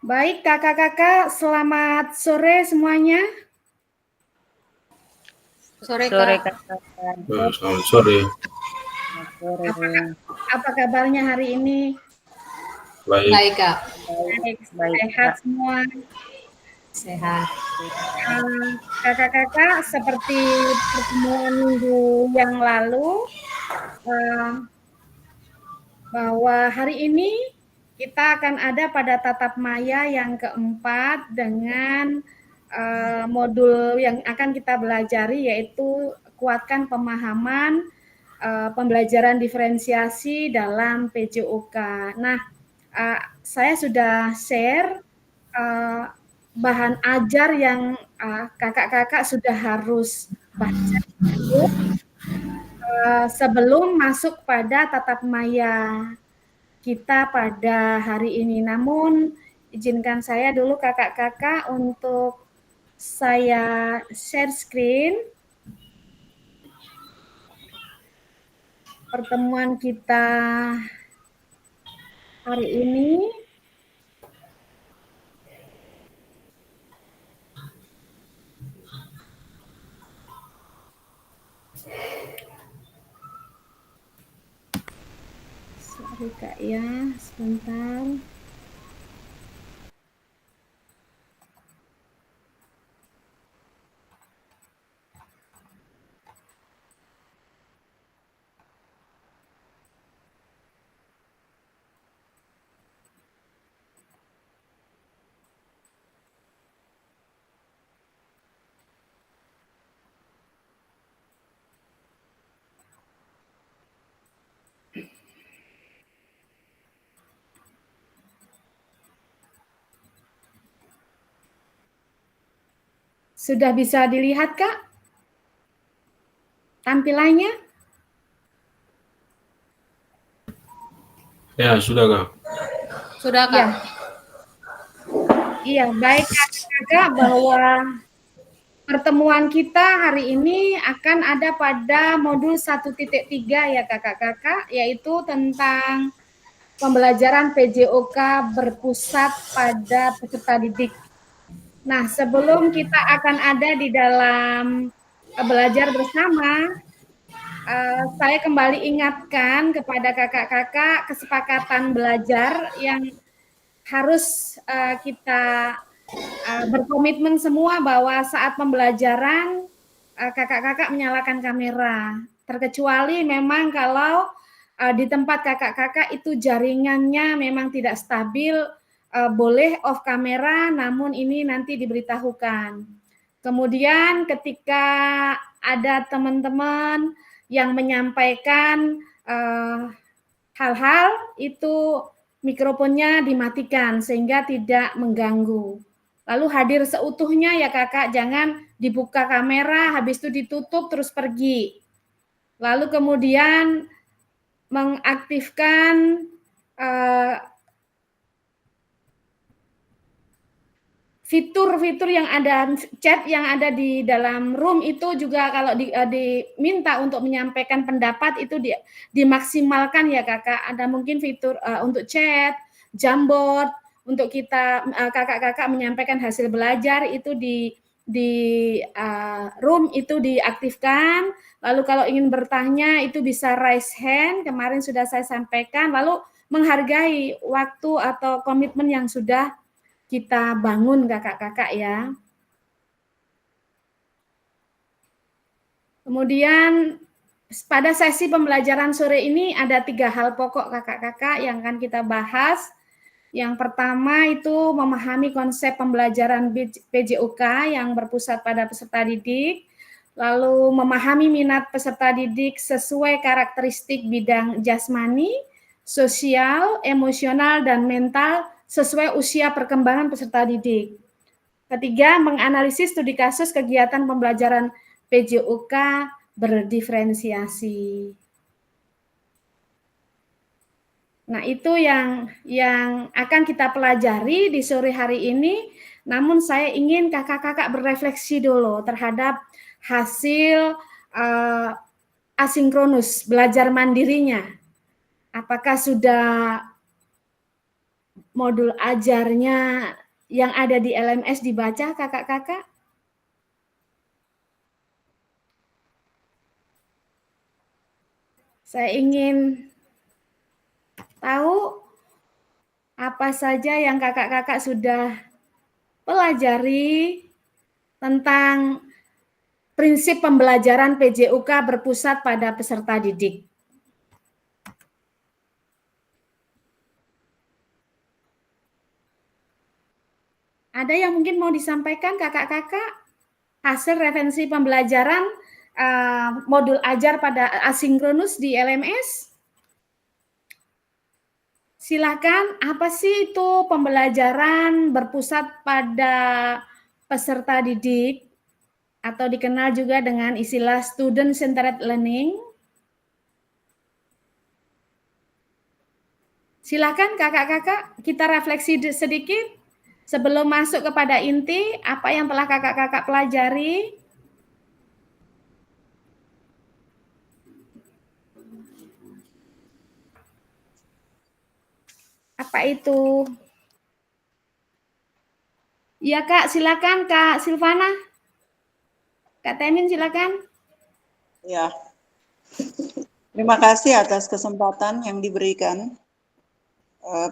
Baik, kakak-kakak, selamat sore semuanya. Sore, Sore Kak. Kak. Selamat sore. Sore. Apa kabarnya hari ini? Baik. Baik, Kak. Baik, Baik, sehat Kak. semua. Sehat. Kakak-kakak, seperti pertemuan minggu yang lalu, bahwa hari ini kita akan ada pada tatap maya yang keempat dengan modul yang akan kita pelajari, yaitu kuatkan pemahaman pembelajaran diferensiasi dalam PJOK. Nah, saya sudah share bahan ajar yang kakak-kakak sudah harus baca sebelum masuk pada tatap maya kita pada hari ini. Namun, izinkan saya dulu kakak-kakak untuk saya share screen pertemuan kita hari ini. Sorry Kak ya, sebentar. Sudah bisa dilihat Kak tampilannya? Ya, sudah, Kak. Sudah, Kak. Iya, baik kakak-kakak, bahwa pertemuan kita hari ini akan ada pada modul 1.3 ya kakak-kakak, yaitu tentang pembelajaran PJOK berpusat pada peserta didik. Nah, sebelum kita akan ada di dalam belajar bersama, saya kembali ingatkan kepada kakak-kakak kesepakatan belajar yang harus kita berkomitmen semua bahwa saat pembelajaran kakak-kakak menyalakan kamera. Terkecuali memang kalau di tempat kakak-kakak itu jaringannya memang tidak stabil, boleh off kamera, namun ini nanti diberitahukan. Kemudian ketika ada teman-teman yang menyampaikan hal-hal itu mikrofonnya dimatikan sehingga tidak mengganggu. Lalu hadir seutuhnya ya kakak, jangan dibuka kamera, habis itu ditutup terus pergi. Lalu kemudian mengaktifkan fitur-fitur yang ada, chat yang ada di dalam room itu juga kalau diminta untuk menyampaikan pendapat itu dimaksimalkan ya kakak. Ada mungkin fitur untuk chat, Jamboard, untuk kita kakak-kakak menyampaikan hasil belajar itu di room itu diaktifkan. Lalu kalau ingin bertanya itu bisa raise hand, kemarin sudah saya sampaikan. Lalu menghargai waktu atau komitmen yang sudah kita bangun kakak-kakak ya. Kemudian pada sesi pembelajaran sore ini ada 3 hal pokok kakak-kakak yang akan kita bahas. Yang pertama itu memahami konsep pembelajaran PJOK yang berpusat pada peserta didik. Lalu memahami minat peserta didik sesuai karakteristik bidang jasmani, sosial, emosional, dan mental sesuai usia perkembangan peserta didik. Ketiga, menganalisis studi kasus kegiatan pembelajaran PJOK berdiferensiasi. Nah, itu yang akan kita pelajari di sore hari ini. Namun saya ingin kakak-kakak berefleksi dulu terhadap hasil asinkronus belajar mandirinya. Apakah sudah modul ajarnya yang ada di LMS dibaca, kakak-kakak? Saya ingin tahu apa saja yang kakak-kakak sudah pelajari tentang prinsip pembelajaran PJUK berpusat pada peserta didik. Ada yang mungkin mau disampaikan kakak-kakak? Hasil referensi pembelajaran modul ajar pada asinkronus di LMS? Silakan, apa sih itu pembelajaran berpusat pada peserta didik atau dikenal juga dengan istilah student centered learning? Silakan kakak-kakak, kita refleksi sedikit sebelum masuk kepada inti apa yang telah kakak-kakak pelajari. Apa itu? Iya Kak, silakan Kak Silvana. Kak Temin silakan. Ya, terima kasih atas kesempatan yang diberikan.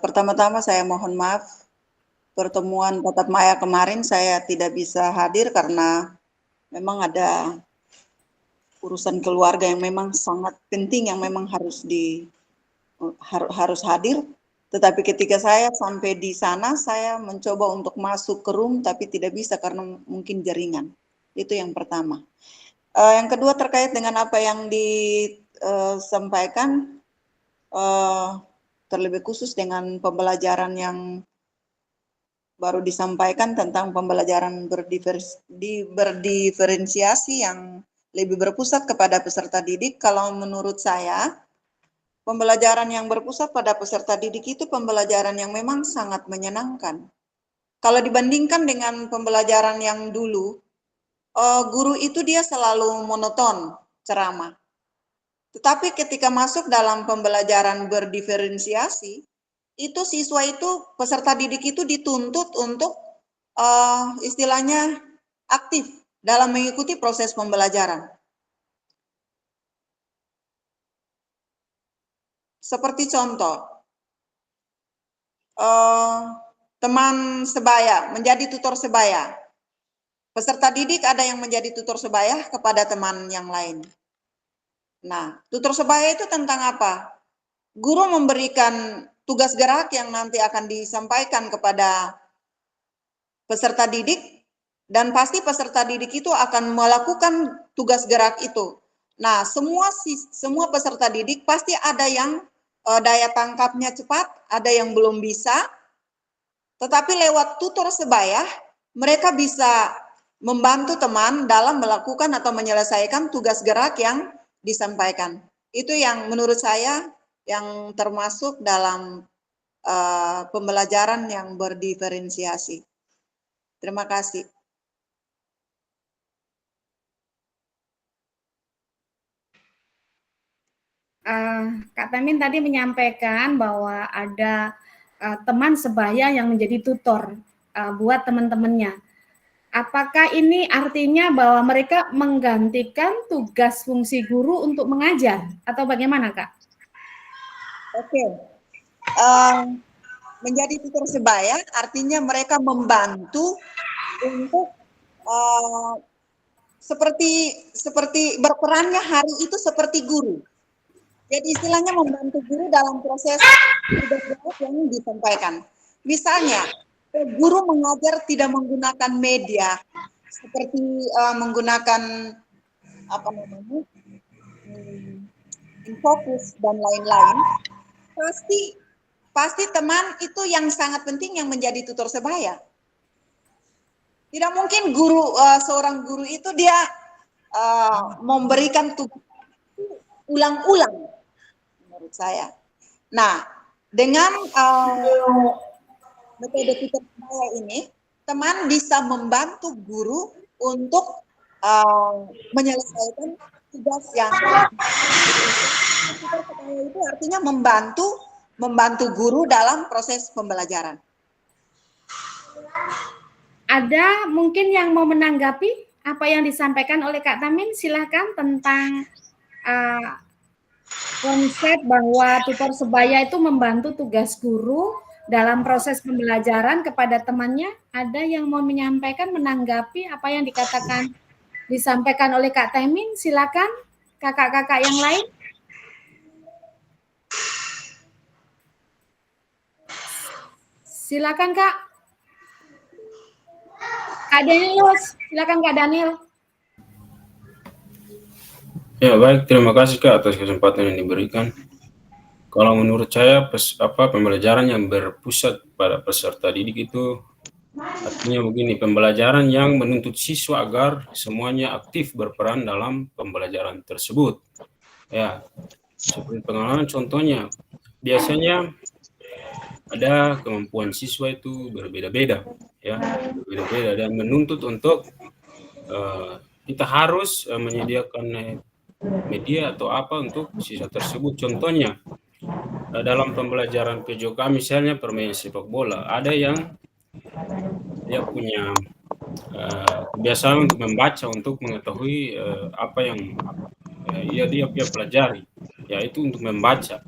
Pertama-tama saya mohon maaf, pertemuan tatap maya kemarin saya tidak bisa hadir karena memang ada urusan keluarga yang memang sangat penting yang memang harus hadir. Tetapi ketika saya sampai di sana, saya mencoba untuk masuk ke room tapi tidak bisa karena mungkin jaringan. Itu yang pertama. Yang kedua terkait dengan apa yang disampaikan, terlebih khusus dengan pembelajaran yang baru disampaikan tentang pembelajaran berdiferensiasi yang lebih berpusat kepada peserta didik. Kalau menurut saya, pembelajaran yang berpusat pada peserta didik itu pembelajaran yang memang sangat menyenangkan. Kalau dibandingkan dengan pembelajaran yang dulu, guru itu dia selalu monoton ceramah. Tetapi ketika masuk dalam pembelajaran berdiferensiasi, itu siswa itu, peserta didik itu dituntut untuk istilahnya aktif dalam mengikuti proses pembelajaran. Seperti contoh, teman sebaya, menjadi tutor sebaya. Peserta didik ada yang menjadi tutor sebaya kepada teman yang lain. Nah, tutor sebaya itu tentang apa? Guru memberikan tugas gerak yang nanti akan disampaikan kepada peserta didik, dan pasti peserta didik itu akan melakukan tugas gerak itu. Nah, semua peserta didik pasti ada yang daya tangkapnya cepat, ada yang belum bisa, tetapi lewat tutor sebaya, mereka bisa membantu teman dalam melakukan atau menyelesaikan tugas gerak yang disampaikan. Itu yang menurut saya yang termasuk dalam pembelajaran yang berdiferensiasi. Terima kasih. Kak Tamin tadi menyampaikan bahwa ada teman sebaya yang menjadi tutor buat teman-temannya. Apakah ini artinya bahwa mereka menggantikan tugas fungsi guru untuk mengajar atau bagaimana, Kak? Oke. Menjadi tutor sebaya artinya mereka membantu untuk seperti berperannya hari itu seperti guru. Jadi istilahnya membantu guru dalam proses tugas yang disampaikan. Misalnya, guru mengajar tidak menggunakan media seperti menggunakan Infocus dan lain-lain. Pasti teman itu yang sangat penting yang menjadi tutor sebaya. Tidak mungkin seorang guru itu dia memberikan tugas ulang-ulang menurut saya. Nah, dengan metode tutor sebaya ini, teman bisa membantu guru untuk menyelesaikan tugas yang tutor sebaya itu artinya membantu guru dalam proses pembelajaran. Ada mungkin yang mau menanggapi apa yang disampaikan oleh Kak Tamin? Silakan tentang konsep bahwa tutor sebaya itu membantu tugas guru dalam proses pembelajaran kepada temannya. Ada yang mau menyampaikan, menanggapi apa yang disampaikan oleh Kak Tamin? Silakan kakak-kakak yang lain. Silakan Kak. Kak Daniel, silakan Kak Daniel. Ya baik, terima kasih Kak atas kesempatan yang diberikan. Kalau menurut saya pembelajaran yang berpusat pada peserta didik itu artinya begini, pembelajaran yang menuntut siswa agar semuanya aktif berperan dalam pembelajaran tersebut. Ya, seperti pengalaman contohnya, biasanya ada kemampuan siswa itu berbeda-beda, ya, berbeda-beda dan menuntut untuk kita harus menyediakan media atau apa untuk siswa tersebut. Contohnya dalam pembelajaran PJOK misalnya permainan sepak bola, ada yang dia punya kebiasaan untuk membaca untuk mengetahui apa yang dia pelajari, yaitu untuk membaca.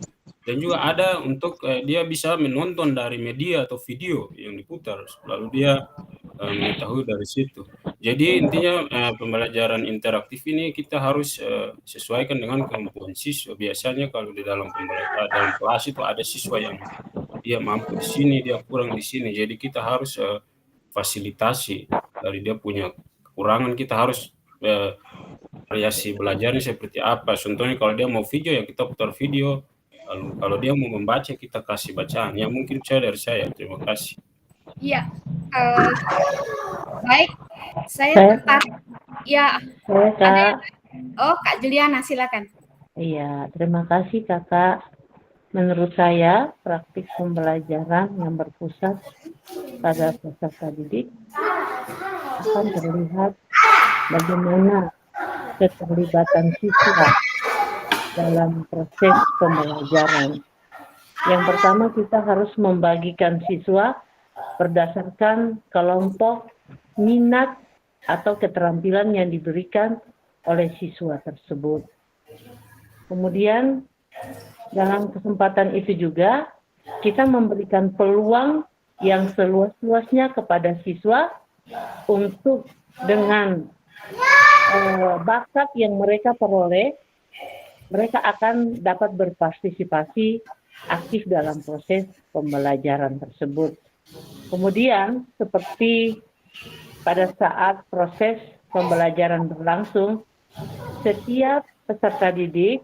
Dan juga ada untuk dia bisa menonton dari media atau video yang diputar, lalu dia mengetahui dari situ. Jadi intinya pembelajaran interaktif ini kita harus sesuaikan dengan kemampuan siswa. Biasanya kalau di dalam dalam kelas itu ada siswa yang dia mampu di sini, dia kurang di sini. Jadi kita harus fasilitasi dari dia punya kekurangan. Kita harus variasi belajarnya seperti apa. Contohnya kalau dia mau video ya kita putar video. Lalu kalau dia mau membaca kita kasih bacaan. Ya mungkin dari saya. Terima kasih. Iya, baik. Saya tertarik. Ya, Kak. Kak Juliana, silakan. Iya, terima kasih Kakak. Menurut saya, praktik pembelajaran yang berpusat pada peserta didik akan terlihat bagaimana keterlibatan siswa dalam proses pembelajaran. Yang pertama, kita harus membagikan siswa berdasarkan kelompok minat atau keterampilan yang diberikan oleh siswa tersebut. Kemudian dalam kesempatan itu juga kita memberikan peluang yang seluas-luasnya kepada siswa untuk dengan bakat yang mereka peroleh, mereka akan dapat berpartisipasi aktif dalam proses pembelajaran tersebut. Kemudian seperti pada saat proses pembelajaran berlangsung, setiap peserta didik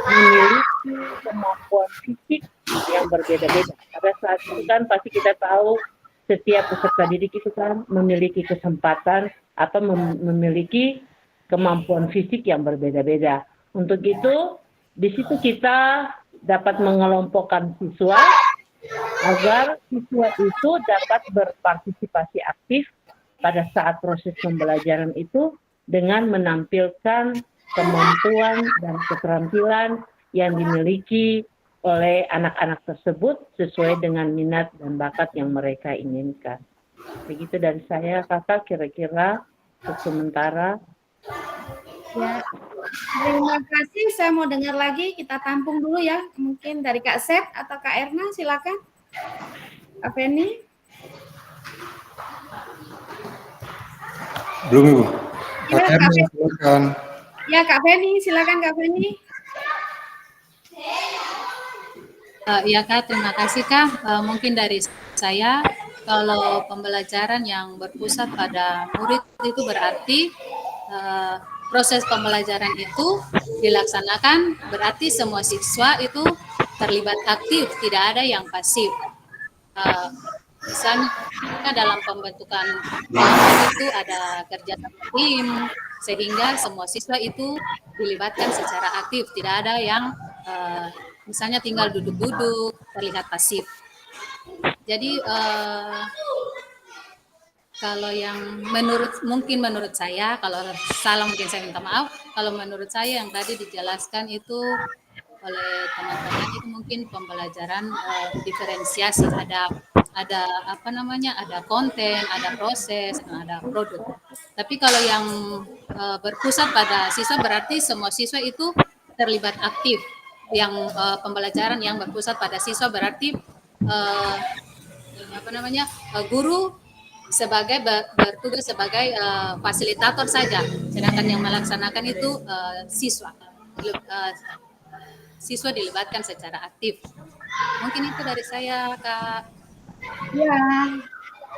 memiliki kemampuan fisik yang berbeda-beda. Pada saat itu kan pasti kita tahu setiap peserta didik itu kan memiliki kesempatan atau memiliki kemampuan fisik yang berbeda-beda. Untuk itu, di situ kita dapat mengelompokkan siswa agar siswa itu dapat berpartisipasi aktif pada saat proses pembelajaran itu dengan menampilkan kemampuan dan keterampilan yang dimiliki oleh anak-anak tersebut sesuai dengan minat dan bakat yang mereka inginkan. Begitu dari saya, Kakak, kira-kira untuk sementara. Ya, terima kasih. Saya mau dengar lagi, kita tampung dulu ya. Mungkin dari Kak Sep atau Kak Erna, silakan. Kak Feni. Belum, Ibu. Ya, Kak Erna, silakan. Ya, Kak Feni, silakan Kak Feni. Ya Kak, terima kasih Kak. Mungkin dari saya, kalau pembelajaran yang berpusat pada murid itu berarti proses pembelajaran itu dilaksanakan, berarti semua siswa itu terlibat aktif, tidak ada yang pasif. Misalnya dalam pembentukan kelompok itu ada kerja tim, sehingga semua siswa itu dilibatkan secara aktif, tidak ada yang misalnya tinggal duduk-duduk, terlihat pasif. Jadi kalau yang menurut saya, kalau salah mungkin saya minta maaf, kalau menurut saya yang tadi dijelaskan itu oleh teman-teman itu mungkin pembelajaran diferensiasi, ada apa namanya, ada konten, ada proses, ada produk. Tapi kalau yang berpusat pada siswa berarti semua siswa itu terlibat aktif. Yang pembelajaran yang berpusat pada siswa berarti apa namanya, guru sebagai bertugas sebagai fasilitator saja, sedangkan yang melaksanakan itu siswa. Siswa dilibatkan secara aktif. Mungkin itu dari saya, Kak. Ya,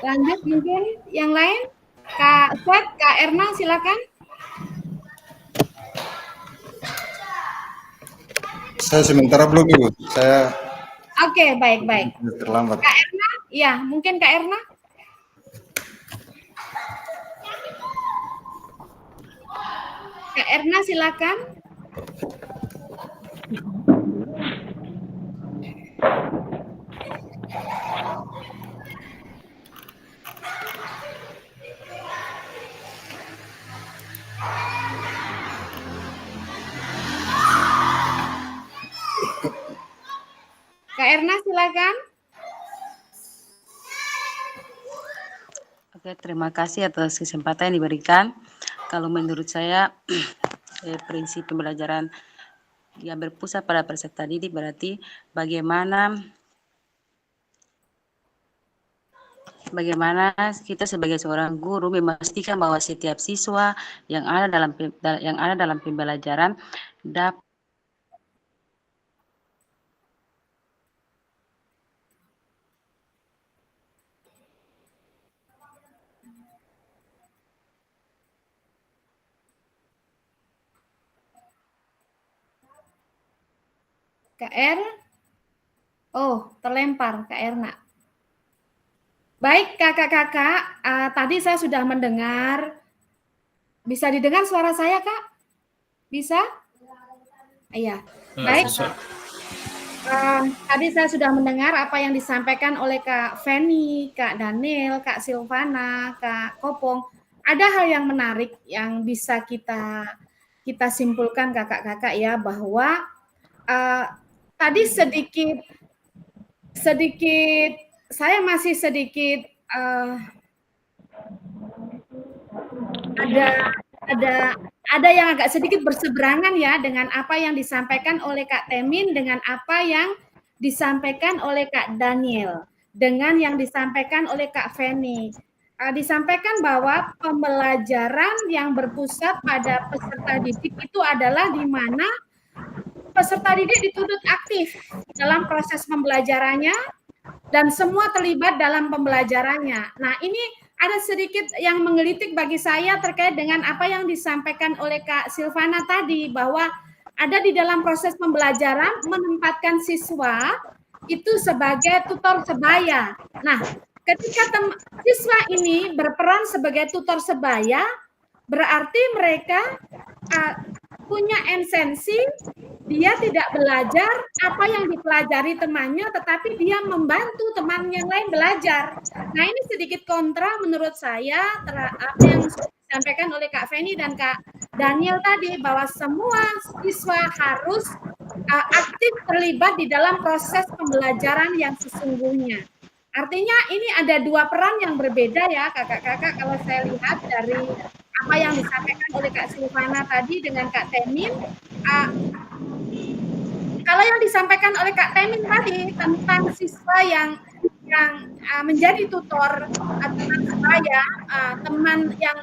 lanjut mungkin yang lain. Kak Seth, Kak Erna silakan. Saya sementara belum, Ibu. Saya Oke, baik. terlambat. Kak Erna, ya mungkin Kak Erna. Kak Erna silakan. Kak Erna silakan. Oke, terima kasih atas kesempatan yang diberikan. Kalau menurut saya, prinsip pembelajaran yang berpusat pada peserta didik berarti bagaimana kita sebagai seorang guru memastikan bahwa setiap siswa yang ada dalam pembelajaran dapat Kak Er. Oh, terlempar Kak Erna. Baik, kakak-kakak, tadi saya sudah mendengar. Bisa didengar suara saya, Kak? Bisa? Iya. Baik. Tadi saya sudah mendengar apa yang disampaikan oleh Kak Feni, Kak Daniel, Kak Silvana, Kak Kopong. Ada hal yang menarik yang bisa kita simpulkan kakak-kakak ya, bahwa tadi sedikit saya masih sedikit ada yang agak sedikit berseberangan ya dengan apa yang disampaikan oleh Kak Temin, dengan apa yang disampaikan oleh Kak Daniel, dengan yang disampaikan oleh Kak Feni. Disampaikan bahwa pembelajaran yang berpusat pada peserta didik itu adalah di mana peserta didik dituntut aktif dalam proses pembelajarannya dan semua terlibat dalam pembelajarannya. Nah, ini ada sedikit yang menggelitik bagi saya terkait dengan apa yang disampaikan oleh Kak Silvana tadi, bahwa ada di dalam proses pembelajaran menempatkan siswa itu sebagai tutor sebaya. Nah, ketika siswa ini berperan sebagai tutor sebaya, berarti mereka punya esensi, dia tidak belajar apa yang dipelajari temannya, tetapi dia membantu teman yang lain belajar. Nah, ini sedikit kontra menurut saya apa yang disampaikan oleh Kak Feni dan Kak Daniel tadi, bahwa semua siswa harus aktif terlibat di dalam proses pembelajaran yang sesungguhnya. Artinya ini ada dua peran yang berbeda ya kakak-kakak, kalau saya lihat dari apa yang disampaikan oleh Kak Silvana tadi dengan Kak Temin. Kalau yang disampaikan oleh Kak Temin tadi tentang siswa yang menjadi tutor teman sebaya, teman yang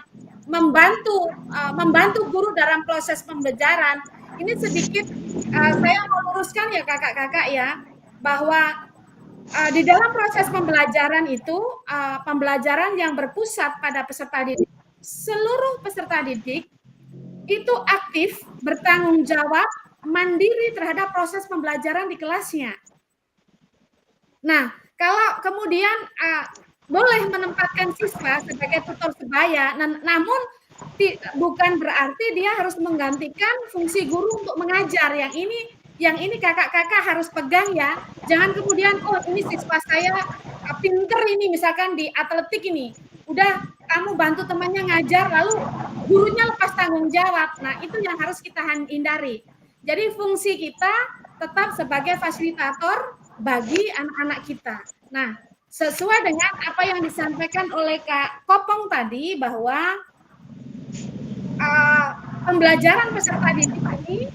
membantu guru dalam proses pembelajaran, ini sedikit saya mau luruskan ya kakak-kakak ya, bahwa di dalam proses pembelajaran itu, pembelajaran yang berpusat pada peserta didik, seluruh peserta didik itu aktif, bertanggung jawab, mandiri terhadap proses pembelajaran di kelasnya. Nah, kalau kemudian boleh menempatkan siswa sebagai tutor sebaya, namun bukan berarti dia harus menggantikan fungsi guru untuk mengajar. Yang ini kakak-kakak harus pegang ya. Jangan kemudian, oh ini siswa saya pinter ini, misalkan di atletik ini, udah kamu bantu temannya ngajar, lalu gurunya lepas tanggung jawab. Nah, itu yang harus kita hindari. Jadi fungsi kita tetap sebagai fasilitator bagi anak-anak kita. Nah, sesuai dengan apa yang disampaikan oleh Kak Kopong tadi bahwa pembelajaran peserta didik ini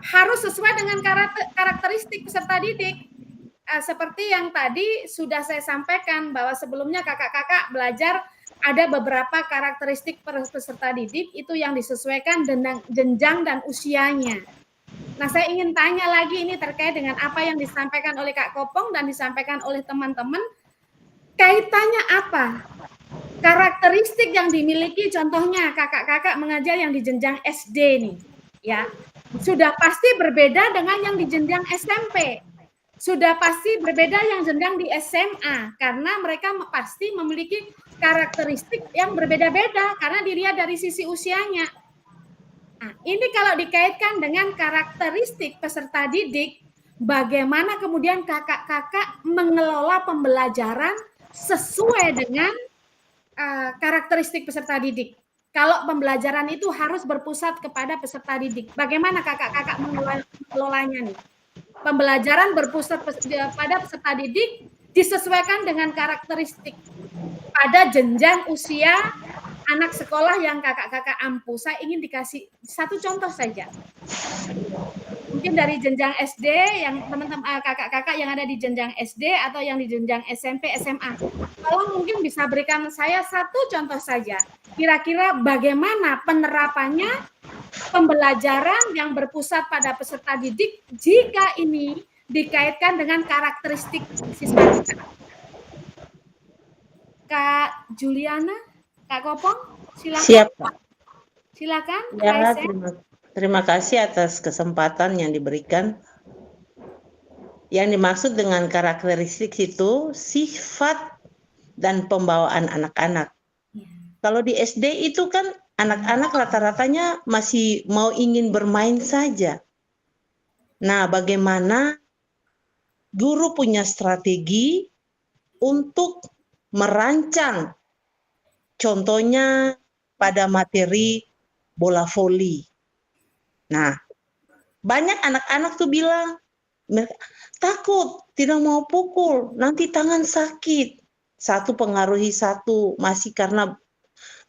harus sesuai dengan karakteristik peserta didik. Seperti yang tadi sudah saya sampaikan bahwa sebelumnya kakak-kakak belajar ada beberapa karakteristik peserta didik itu yang disesuaikan dengan jenjang dan usianya. Nah, saya ingin tanya lagi ini terkait dengan apa yang disampaikan oleh Kak Kopong dan disampaikan oleh teman-teman. Kaitannya apa? Karakteristik yang dimiliki, contohnya kakak-kakak mengajar yang di jenjang SD nih, ya, sudah pasti berbeda dengan yang di jenjang SMP. Sudah pasti berbeda yang jenjang di SMA, karena mereka pasti memiliki karakteristik yang berbeda-beda karena dilihat dari sisi usianya. Nah, ini kalau dikaitkan dengan karakteristik peserta didik, bagaimana kemudian kakak-kakak mengelola pembelajaran sesuai dengan karakteristik peserta didik. Kalau pembelajaran itu harus berpusat kepada peserta didik, bagaimana kakak-kakak mengelolanya nih? Pembelajaran berpusat pada peserta didik disesuaikan dengan karakteristik pada jenjang usia anak sekolah yang kakak-kakak ampu. Saya ingin dikasih satu contoh saja. Mungkin dari jenjang SD yang teman-teman kakak-kakak yang ada di jenjang SD atau yang di jenjang SMP, SMA. Kalau mungkin bisa berikan saya satu contoh saja. Kira-kira bagaimana penerapannya pembelajaran yang berpusat pada peserta didik jika ini dikaitkan dengan karakteristik siswa kita. Kak Juliana, Kak Kopong, silakan. Siap, Pak. Silakan. Ya, terima kasih atas kesempatan yang diberikan. Yang dimaksud dengan karakteristik itu sifat dan pembawaan anak-anak. Kalau di SD itu kan anak-anak rata-ratanya masih mau ingin bermain saja. Nah, bagaimana guru punya strategi untuk merancang, contohnya pada materi bola voli. Nah, banyak anak-anak tuh bilang, takut, tidak mau pukul, nanti tangan sakit. Satu pengaruhi satu, masih karena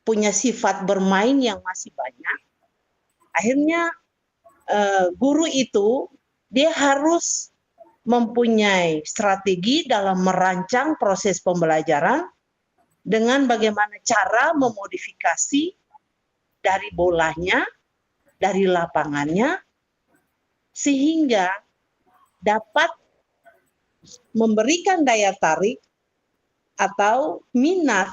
punya sifat bermain yang masih banyak. Akhirnya guru itu dia harus mempunyai strategi dalam merancang proses pembelajaran dengan bagaimana cara memodifikasi dari bolanya, dari lapangannya, sehingga dapat memberikan daya tarik atau minat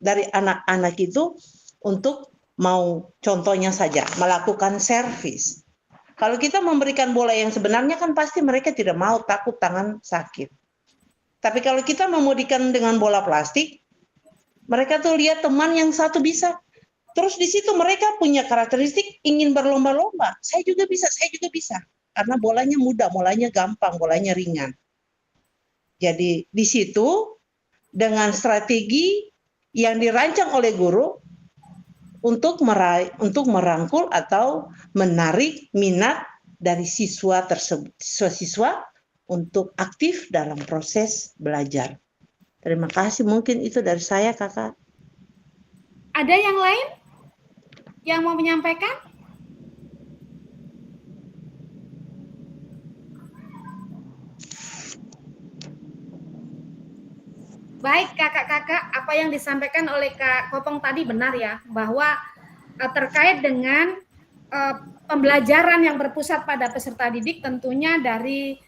dari anak-anak itu untuk mau contohnya saja melakukan servis. Kalau kita memberikan bola yang sebenarnya kan pasti mereka tidak mau, takut tangan sakit. Tapi kalau kita memodikan dengan bola plastik, mereka tuh lihat teman yang satu bisa. Terus di situ mereka punya karakteristik ingin berlomba-lomba. Saya juga bisa, saya juga bisa. Karena bolanya mudah, bolanya gampang, bolanya ringan. Jadi di situ dengan strategi yang dirancang oleh guru untuk merangkul atau menarik minat dari siswa tersebut, siswa untuk aktif dalam proses belajar. Terima kasih, mungkin itu dari saya, Kakak. Ada yang lain yang mau menyampaikan? Baik, kakak-kakak, apa yang disampaikan oleh Kak Kopong tadi benar ya, bahwa terkait dengan pembelajaran yang berpusat pada peserta didik tentunya dari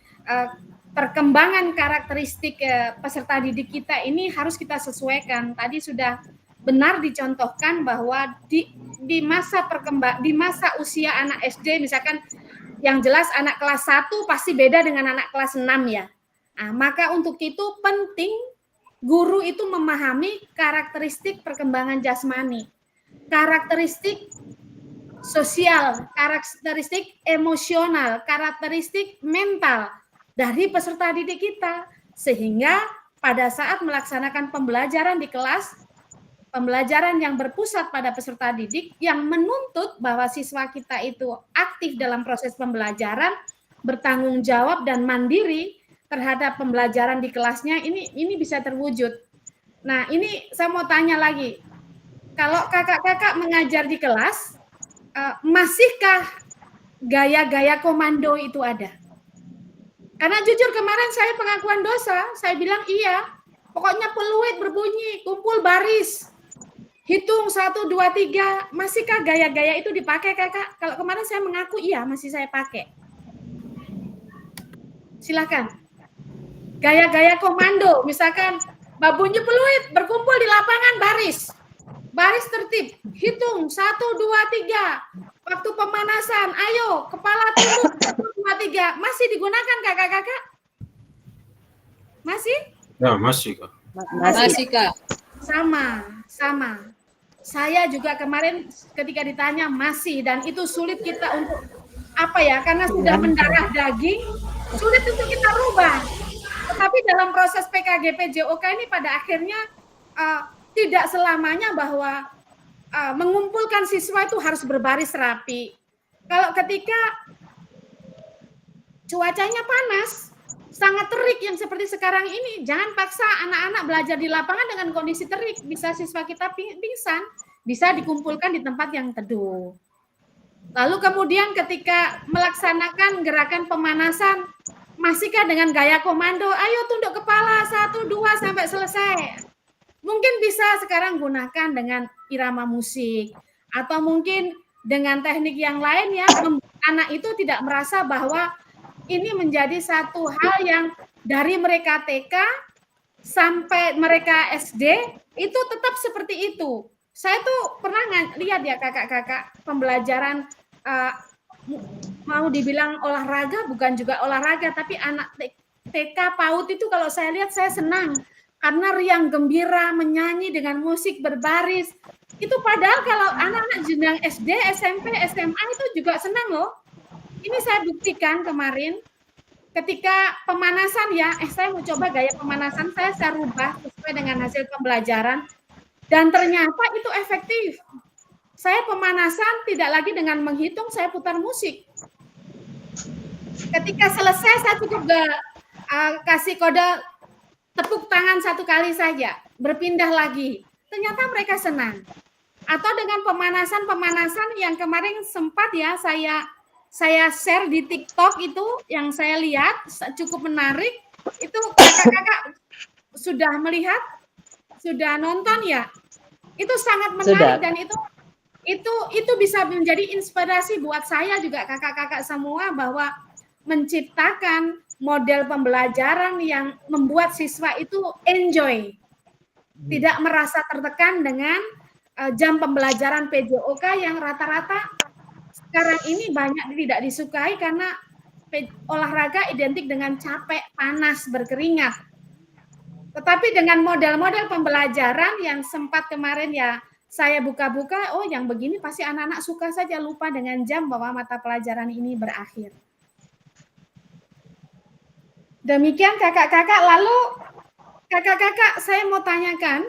perkembangan karakteristik peserta didik kita ini harus kita sesuaikan. Tadi sudah benar dicontohkan bahwa di masa usia anak SD misalkan yang jelas anak kelas 1 pasti beda dengan anak kelas 6 ya. Nah, maka untuk itu penting guru itu memahami karakteristik perkembangan jasmani, karakteristik sosial, karakteristik emosional, karakteristik mental dari peserta didik kita. Sehingga pada saat melaksanakan pembelajaran di kelas, pembelajaran yang berpusat pada peserta didik yang menuntut bahwa siswa kita itu aktif dalam proses pembelajaran, bertanggung jawab dan mandiri terhadap pembelajaran di kelasnya, ini bisa terwujud. Nah, ini saya mau tanya lagi, kalau kakak-kakak mengajar di kelas, masihkah gaya-gaya komando itu ada? Karena jujur kemarin saya pengakuan dosa, saya bilang iya, pokoknya peluit berbunyi, kumpul baris, hitung 1, 2, 3, masihkah gaya-gaya itu dipakai kakak? Kalau kemarin saya mengaku iya, masih saya pakai. Silakan. Gaya-gaya komando, misalkan babunyi peluit, berkumpul di lapangan baris. Baris tertib, hitung 1, 2, 3. Waktu pemanasan, ayo kepala tunduk 1, 2, 3. Masih digunakan kakak-kakak? Masih? Ya, masih Kak. Masih Kak. Sama. Saya juga kemarin ketika ditanya masih, dan itu sulit kita untuk apa ya, karena sudah mendarah daging, sulit untuk kita rubah. Tetapi dalam proses PKG PJOK ini pada akhirnya tidak selamanya bahwa mengumpulkan siswa itu harus berbaris rapi. Kalau ketika cuacanya panas, sangat terik yang seperti sekarang ini, jangan paksa anak-anak belajar di lapangan dengan kondisi terik. Bisa siswa kita pingsan, bisa dikumpulkan di tempat yang teduh. Lalu kemudian ketika melaksanakan gerakan pemanasan, masihkah dengan gaya komando, ayo tunduk kepala 1, 2 sampai selesai. Mungkin bisa sekarang gunakan dengan irama musik, atau mungkin dengan teknik yang lain ya, membuat anak itu tidak merasa bahwa ini menjadi satu hal yang dari mereka TK sampai mereka SD itu tetap seperti itu. Saya tuh pernah lihat ya kakak-kakak pembelajaran mau dibilang olahraga, bukan juga olahraga, tapi anak TK PAUD itu kalau saya lihat saya senang karena riang gembira menyanyi dengan musik berbaris. Itu padahal kalau anak-anak jenjang SD, SMP, SMA itu juga senang loh. Ini saya buktikan kemarin ketika pemanasan ya, saya mau coba gaya pemanasan saya rubah sesuai dengan hasil pembelajaran dan ternyata itu efektif. Saya pemanasan tidak lagi dengan menghitung, saya putar musik. Ketika selesai saya cukup kasih kode tepuk tangan 1 kali saja, berpindah lagi. Ternyata mereka senang. Atau dengan pemanasan-pemanasan yang kemarin sempat ya saya share di TikTok itu yang saya lihat cukup menarik. Itu kakak-kakak sudah melihat, sudah nonton ya? Itu sangat menarik. Sudah. Dan itu bisa menjadi inspirasi buat saya juga kakak-kakak semua bahwa menciptakan model pembelajaran yang membuat siswa itu enjoy, tidak merasa tertekan dengan jam pembelajaran PJOK yang rata-rata sekarang ini banyak tidak disukai karena olahraga identik dengan capek, panas, berkeringat. Tetapi dengan model-model pembelajaran yang sempat kemarin ya saya buka-buka, oh yang begini pasti anak-anak suka saja, lupa dengan jam bahwa mata pelajaran ini berakhir. Demikian kakak-kakak, lalu kakak-kakak saya mau tanyakan,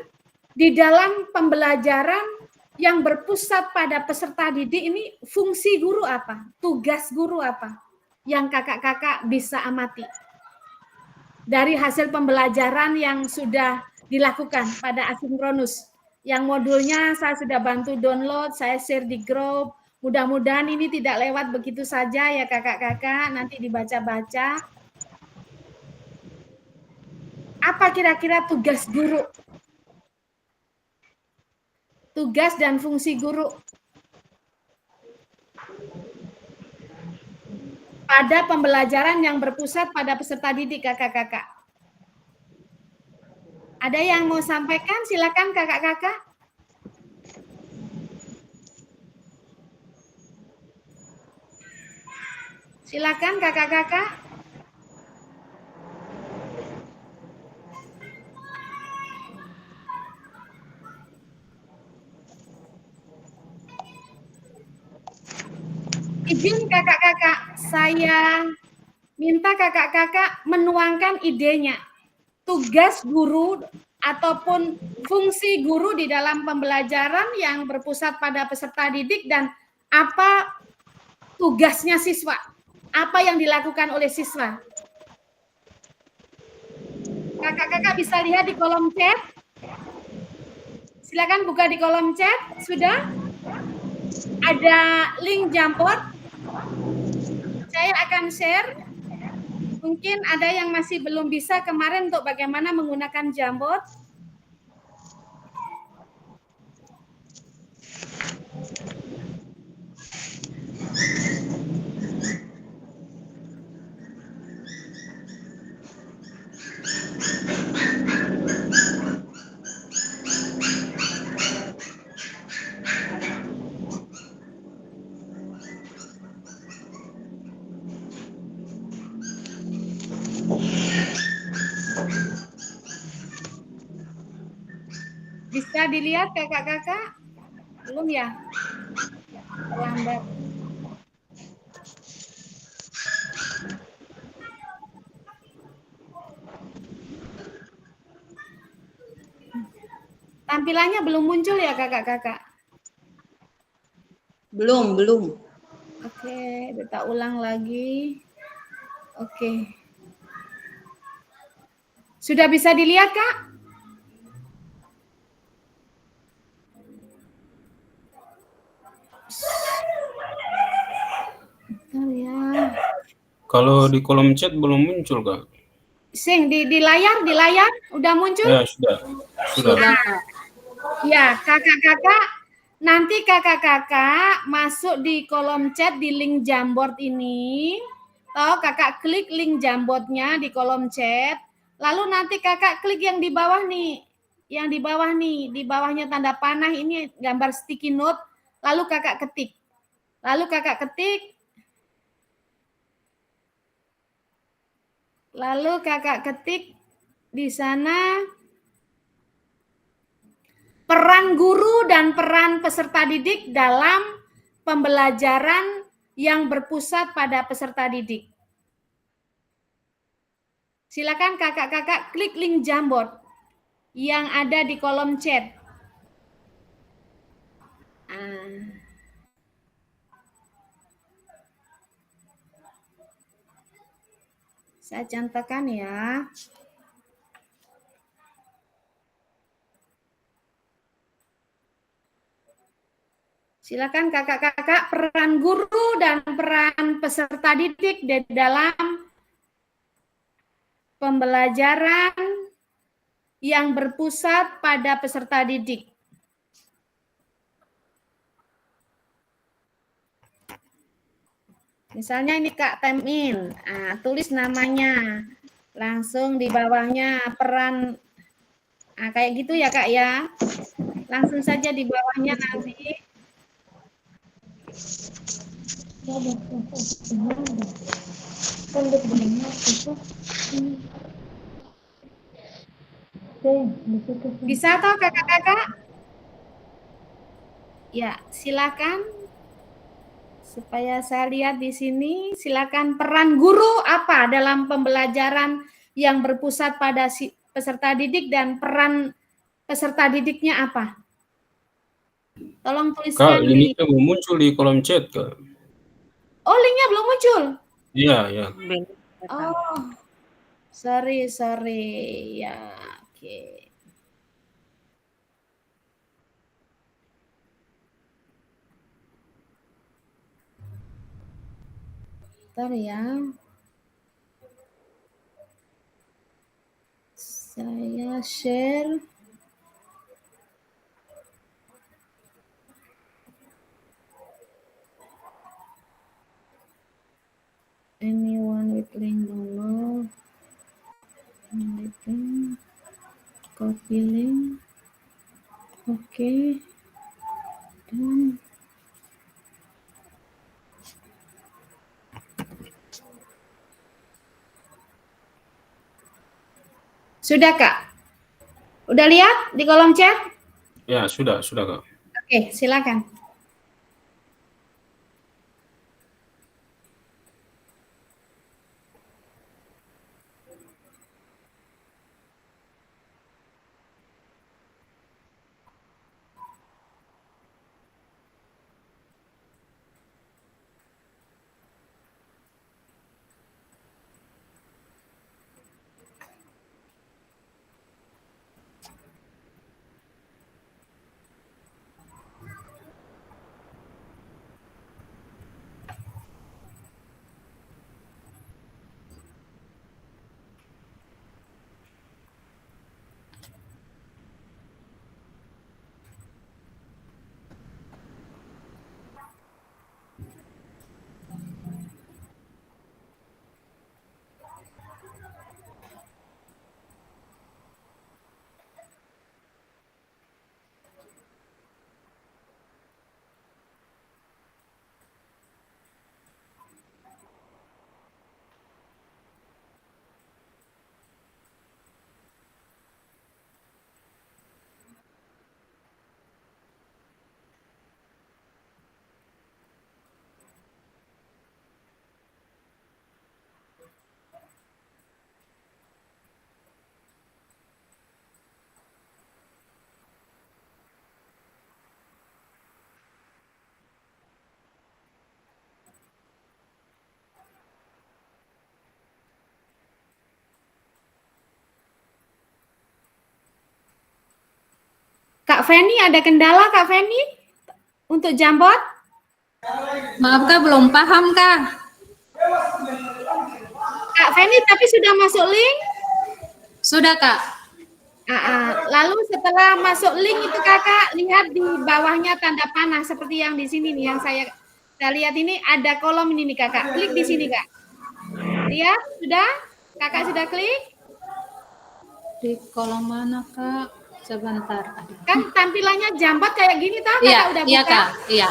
di dalam pembelajaran yang berpusat pada peserta didik ini fungsi guru apa? Tugas guru apa? Yang kakak-kakak bisa amati dari hasil pembelajaran yang sudah dilakukan pada asinkronus. Yang modulnya saya sudah bantu download, saya share di grup. Mudah-mudahan ini tidak lewat begitu saja ya kakak-kakak, nanti dibaca-baca. Apa kira-kira tugas guru? Tugas dan fungsi guru pada pembelajaran yang berpusat pada peserta didik kakak-kakak. Ada yang mau sampaikan? Silakan kakak-kakak. Silakan kakak-kakak. Izin kakak-kakak, saya minta kakak-kakak menuangkan idenya. Tugas guru ataupun fungsi guru di dalam pembelajaran yang berpusat pada peserta didik dan apa tugasnya siswa. apa yang dilakukan oleh siswa? Kakak-kakak bisa lihat di kolom chat. Silakan buka di kolom chat. Sudah? Ada link Jamboard. Saya akan share. Mungkin ada yang masih belum bisa kemarin untuk bagaimana menggunakan Jamboard. Bisa dilihat kakak-kakak? Belum ya? Terlambat. Tampilannya belum muncul ya kakak-kakak? Belum, belum. Oke, kita ulang lagi. Oke. Sudah bisa dilihat, Kak? Bentar ya. Kalau di kolom chat belum muncul, Kak. Sing di layar udah muncul? Ya, sudah. Sudah. Sudah, Kak. Ya, kakak-kakak, nanti kakak-kakak masuk di kolom chat di link Jamboard ini. Tahu kakak klik link Jamboardnya di kolom chat. Lalu nanti kakak klik yang di bawah nih. Yang di bawah nih, di bawahnya tanda panah ini gambar sticky note. Lalu kakak ketik. Lalu kakak ketik di sana peran guru dan peran peserta didik dalam pembelajaran yang berpusat pada peserta didik. Silakan kakak-kakak klik link Jamboard yang ada di kolom chat. Saya cantakan ya. Silakan kakak-kakak peran guru dan peran peserta didik di dalam pembelajaran yang berpusat pada peserta didik. Misalnya ini Kak Temin, tulis namanya, langsung di bawahnya peran, kayak gitu ya Kak ya. Langsung saja di bawahnya nanti. Bisa toh kakak-kakak? Ya, silakan. Supaya saya lihat di sini, silakan peran guru apa dalam pembelajaran yang berpusat pada peserta didik dan peran peserta didiknya apa? Tolong Kak, tuliskan di. linknya belum muncul di kolom chat, Kak. Oh, linknya belum muncul. Iya, ya. Oh, sorry. Ya, oke. Bentar ya. Saya share. Anyone with link download. Copy link. Oke. Dan sudah Kak? Udah lihat di kolom chat? Ya, sudah, Kak. Oke, silakan. Kak Feni, ada kendala Kak Feni untuk Jambot? Maaf Kak, belum paham Kak. Kak Feni tapi sudah masuk link? Sudah Kak. Lalu setelah masuk link itu kakak lihat di bawahnya tanda panah seperti yang di sini nih, yang saya lihat ini ada kolom ini nih kakak, klik di sini kak. Lihat sudah? Kakak sudah klik? Di kolom mana Kak? Sebentar. Kan tampilannya Jambot kayak gini toh, kakak Iya, udah iya buka? Kak, iya.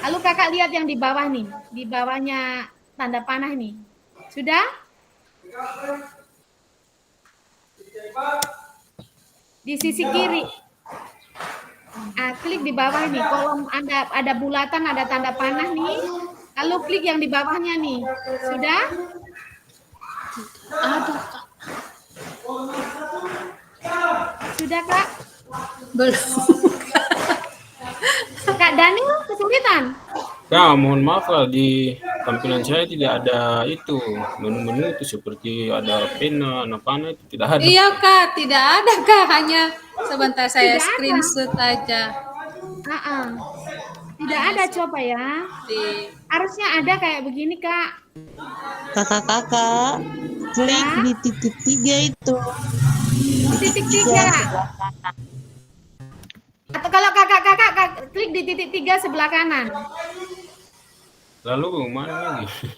Lalu kakak lihat yang di bawah nih, di bawahnya tanda panah nih. Sudah? Di sisi kiri. Klik di bawah nih, kolom ada bulatan, ada tanda panah nih. Lalu klik yang di bawahnya nih. Sudah? Ada Kak. Sudah Kak? Belum. Kak Daniel kesulitan? Ya, mohon maaf lah, di tampilan saya tidak ada itu menu-menu itu seperti ada pena, panah itu tidak ada. Iya Kak, tidak ada Kak, hanya sebentar saya Tidak ada. screenshot aja. Tidak ada, coba ya. Harusnya ada kayak begini Kak. Kakak-kakak, klik di titik 3 itu. Titik 3. Atau kalau kakak-kakak klik di titik 3 sebelah kanan. Lalu mana lagi?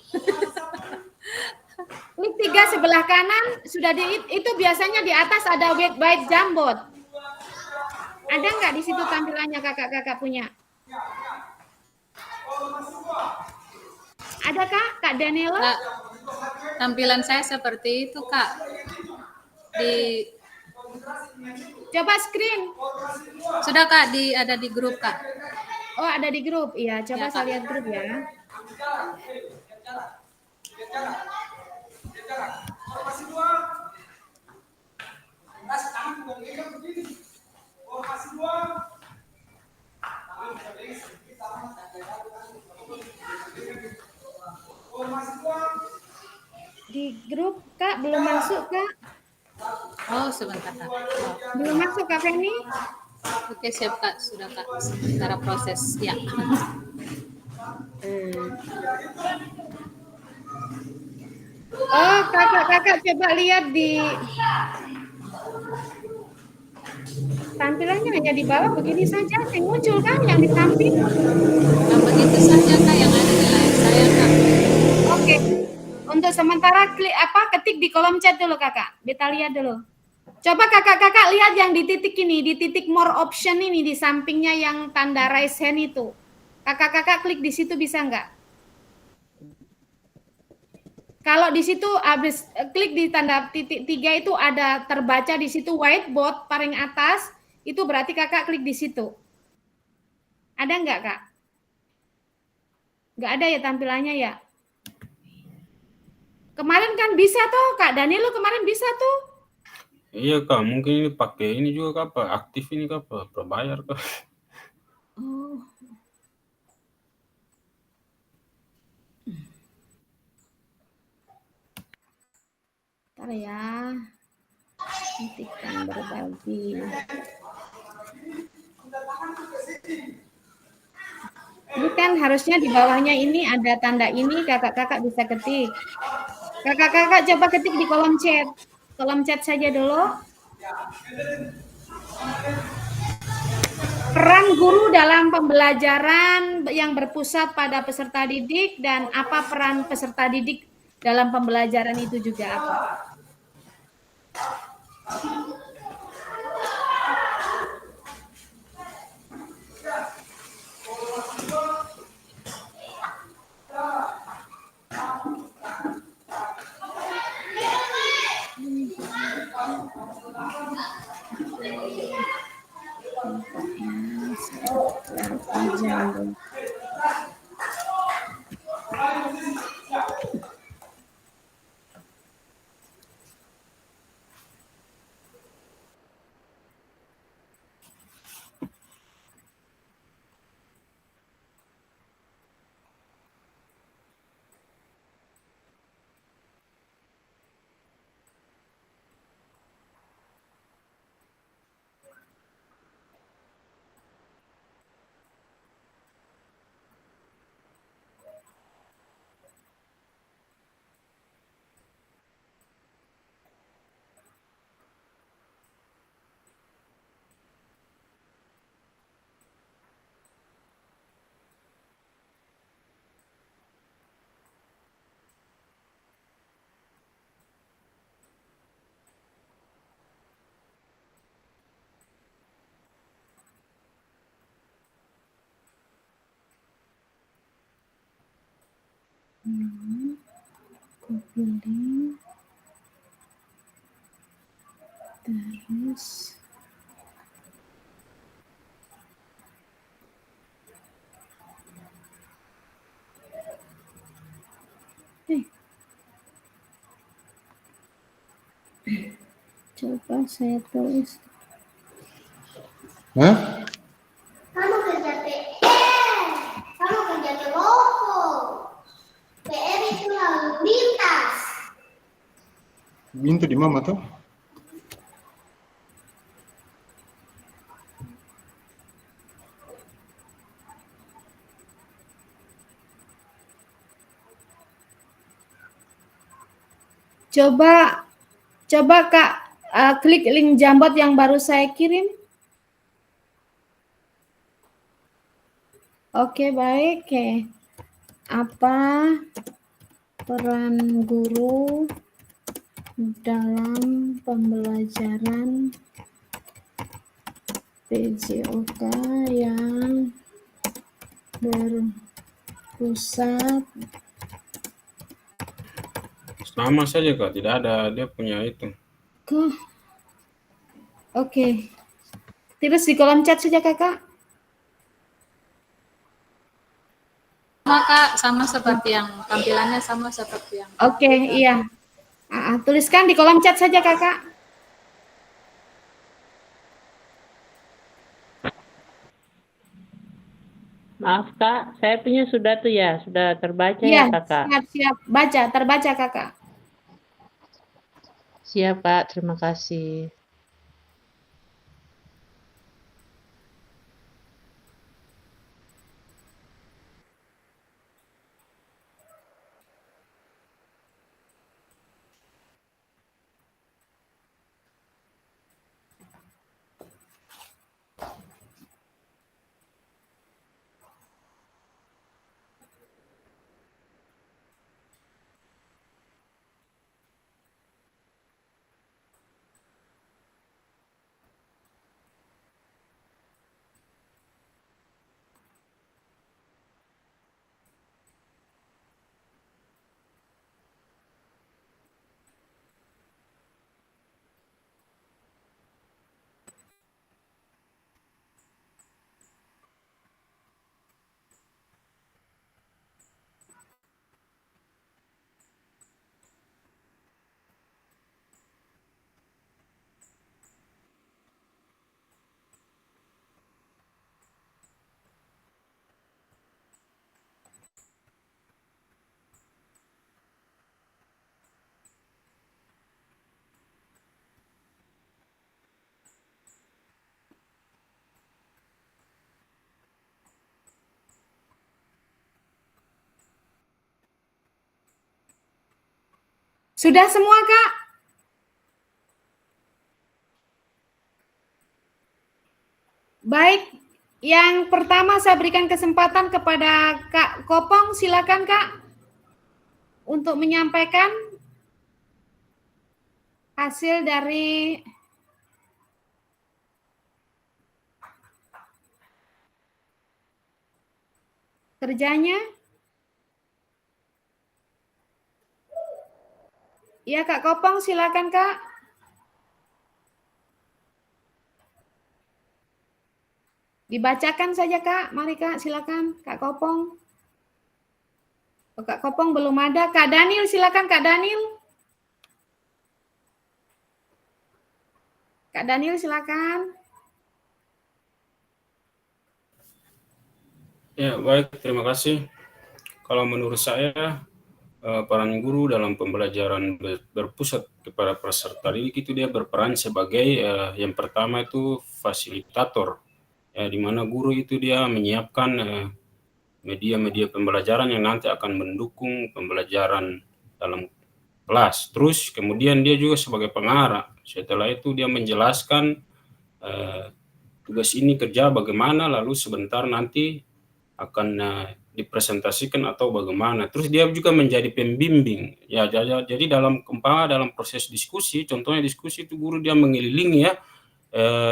Klik 3 sebelah kanan, sudah itu biasanya di atas ada website Jambot. Ada nggak di situ tampilannya kakak-kakak punya? Ada Kak Daniela? Kak, tampilan saya seperti itu Kak. Coba screen. Sudah Kak, ada di grup Kak. Oh, ada di grup. Iya, coba Ya, saya Kak. lihat grup ya. Di grup Kak belum masuk Kak. Oh, sebentar Kak. Belum masuk Kak Feni. Oke, siap Kak. Sudah Kak. Sementara proses. Ya. Oh, kakak-kakak coba lihat di tampilannya hanya di bawah begini saja, yang muncul kan yang di samping. Nah, begitu saja Kak yang ada di layar saya Kak. Oke. Untuk sementara ketik di kolom chat dulu kakak. Beta lihat dulu. Coba kakak-kakak lihat yang di titik ini, di titik more option ini di sampingnya yang tanda raise hand itu. Kakak-kakak klik di situ bisa nggak? Kalau di situ habis klik di tanda titik 3 itu ada terbaca di situ whiteboard paling atas, itu berarti kakak klik di situ. Ada nggak kak? Nggak ada ya tampilannya ya? Kemarin kan bisa tuh, Kak Danilo kemarin bisa tuh. Iya Kak, mungkin ini pakai ini juga Kak, aktif ini Kak, berbayar Kak. Oh. Ntar ya. Hentikan berbagi. Ini kan harusnya di bawahnya ini ada tanda ini, kakak-kakak bisa ketik. Kakak-kakak coba ketik di kolom chat. Kolom chat saja dulu. Peran guru dalam pembelajaran yang berpusat pada peserta didik dan apa peran peserta didik dalam pembelajaran itu juga apa? Pilih. Terus coba saya tulis. Hah? Kamu kerja PR, kamu kerja kelompok. PR itu lalu lintas. Itu di mama tuh? Coba Kak, klik link Jambot yang baru saya kirim. Oke, baik. Oke. Apa peran guru dalam pembelajaran PJOK yang berpusat? Sama saja Kak, tidak ada dia punya itu. Oke. Terus di kolom chat saja Kakak. Sama Kak, sama seperti yang tampilannya sama seperti yang. Oke, iya. Tuliskan di kolom chat saja Kakak. Maaf Kak, saya punya sudah tuh ya, sudah terbaca Iya, ya Kakak. siap. Terbaca Kakak. Siap Kak, terima kasih. Sudah semua Kak? Baik, yang pertama saya berikan kesempatan kepada Kak Kopong, silakan Kak untuk menyampaikan hasil dari kerjanya. Ya Kak Kopong, silakan Kak. Dibacakan saja Kak, mari Kak, silakan Kak Kopong. Oh, Kak Kopong belum ada. Kak Daniel, silakan Kak Daniel. Kak Daniel, silakan. Ya, baik, terima kasih. Kalau menurut saya, peran guru dalam pembelajaran berpusat kepada peserta didik itu dia berperan sebagai yang pertama itu fasilitator, di mana guru itu dia menyiapkan media-media pembelajaran yang nanti akan mendukung pembelajaran dalam kelas. Terus kemudian dia juga sebagai pengarah. Setelah itu dia menjelaskan tugas ini kerja bagaimana, lalu sebentar nanti akan dipresentasikan atau bagaimana. Terus dia juga menjadi pembimbing. Ya, jadi dalam proses diskusi, contohnya diskusi itu guru dia mengelilingi ya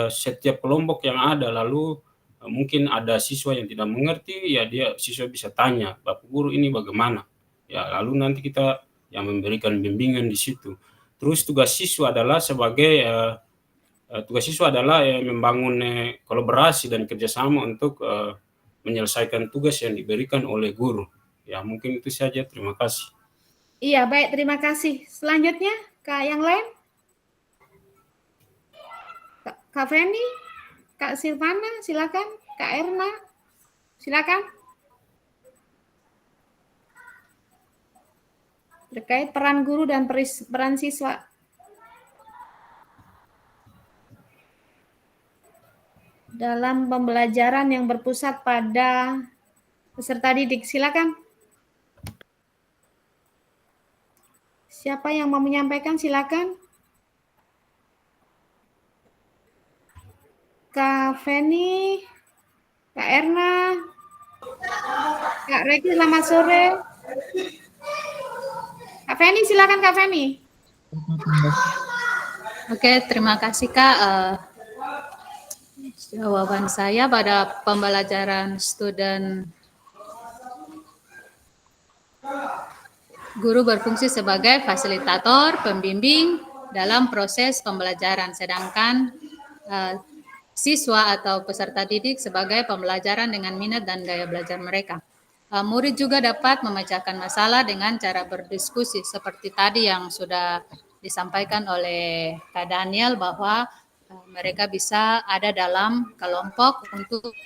setiap kelompok yang ada, lalu mungkin ada siswa yang tidak mengerti, ya siswa bisa tanya, Bapak Guru ini bagaimana? Ya, lalu nanti kita yang memberikan bimbingan di situ. Terus tugas siswa adalah membangun kolaborasi dan kerjasama untuk menyelesaikan tugas yang diberikan oleh guru. Ya, mungkin itu saja. Terima kasih. Iya, baik. Terima kasih. Selanjutnya, Kak yang lain? Kak Feni, Kak Silvana, silakan. Kak Erna, silakan. Terkait peran guru dan peran siswa. Dalam pembelajaran yang berpusat pada peserta didik. Silakan. Siapa yang mau menyampaikan? Silakan. Kak Feni, Kak Erna, Kak Reki, selamat sore. Kak Feni, silakan Kak Feni. Oke, terima kasih Kak. Jawaban saya pada pembelajaran student, guru berfungsi sebagai fasilitator, pembimbing dalam proses pembelajaran, sedangkan siswa atau peserta didik sebagai pembelajaran dengan minat dan gaya belajar mereka. Murid juga dapat memecahkan masalah dengan cara berdiskusi seperti tadi yang sudah disampaikan oleh Kak Daniel bahwa mereka bisa ada dalam kelompok untuk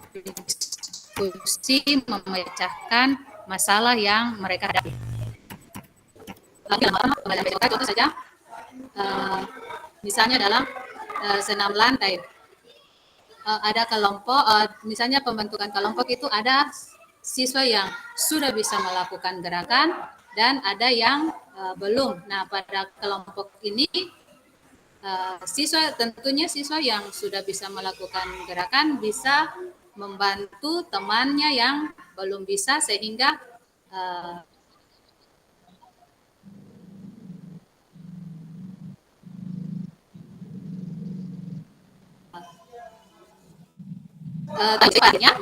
berdiskusi memecahkan masalah yang mereka hadapi. Contoh saja, misalnya dalam senam lantai, ada kelompok, misalnya pembentukan kelompok itu ada siswa yang sudah bisa melakukan gerakan dan ada yang belum. Nah, pada kelompok ini tentunya siswa yang sudah bisa melakukan gerakan bisa membantu temannya yang belum bisa sehingga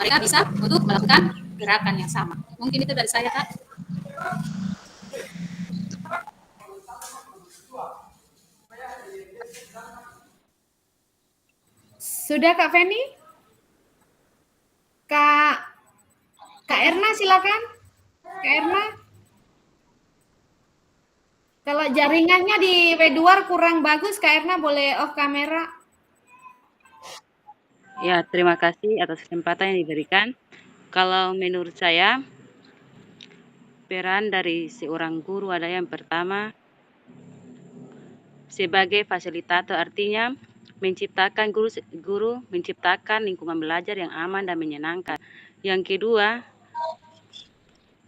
mereka bisa untuk melakukan gerakan yang sama. Mungkin itu dari saya, Kak. Sudah Kak Feni? Kak Erna silakan. Kak Erna. Kalau jaringannya di W2 kurang bagus, Kak Erna boleh off kamera. Ya, terima kasih atas kesempatan yang diberikan. Kalau menurut saya, peran dari seorang guru ada yang pertama, sebagai fasilitator, artinya guru menciptakan lingkungan belajar yang aman dan menyenangkan. Yang kedua,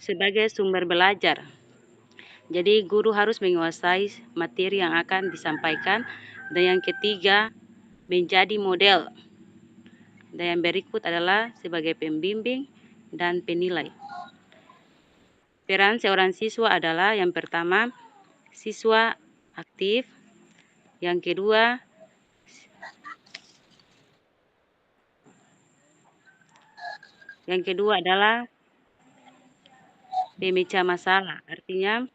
sebagai sumber belajar. Jadi guru harus menguasai materi yang akan disampaikan. Dan yang ketiga, menjadi model. Dan yang berikut adalah sebagai pembimbing dan penilai. Peran seorang siswa adalah yang pertama, siswa aktif. Yang kedua, adalah pemecah masalah. Artinya,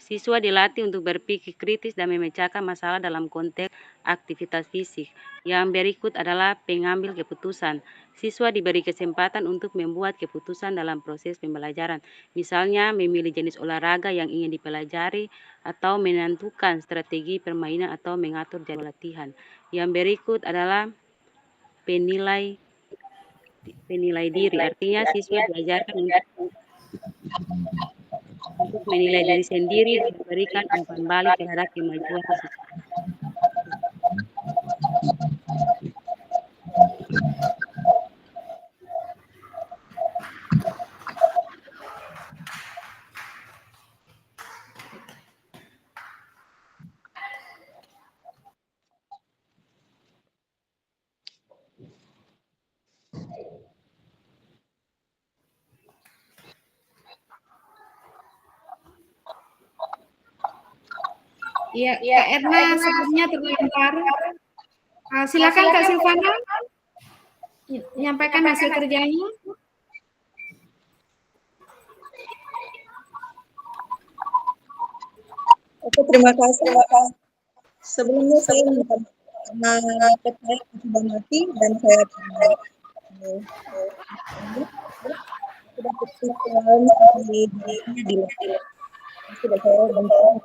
siswa dilatih untuk berpikir kritis dan memecahkan masalah dalam konteks aktivitas fisik. Yang berikut adalah pengambil keputusan. Siswa diberi kesempatan untuk membuat keputusan dalam proses pembelajaran. Misalnya, memilih jenis olahraga yang ingin dipelajari atau menentukan strategi permainan atau mengatur jadwal latihan. Yang berikut adalah penilai diri. Artinya, siswa diajarkan untuk menilai diri sendiri dan memberikan umpan balik terhadap kemajuan siswa. Iya, Kak Erna sepertinya terlempar. Silakan Kak Silvana menyampaikan hasil kerjanya. Oke, terima kasih. Sebelumnya saya minta maaf karena sudah mati dan saya sudah kepikiran di sudah saya bentuk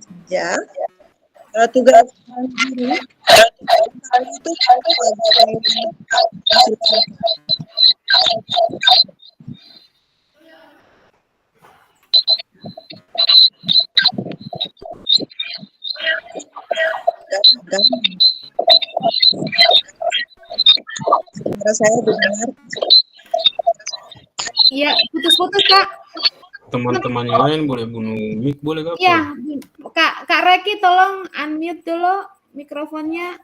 saja. Tugas guru itu suara saya didengar. Iya, putus-putus Kak. Teman-teman yang lain boleh bunuh mic, boleh Kak? Iya, Kak Reki tolong unmute dulu mikrofonnya.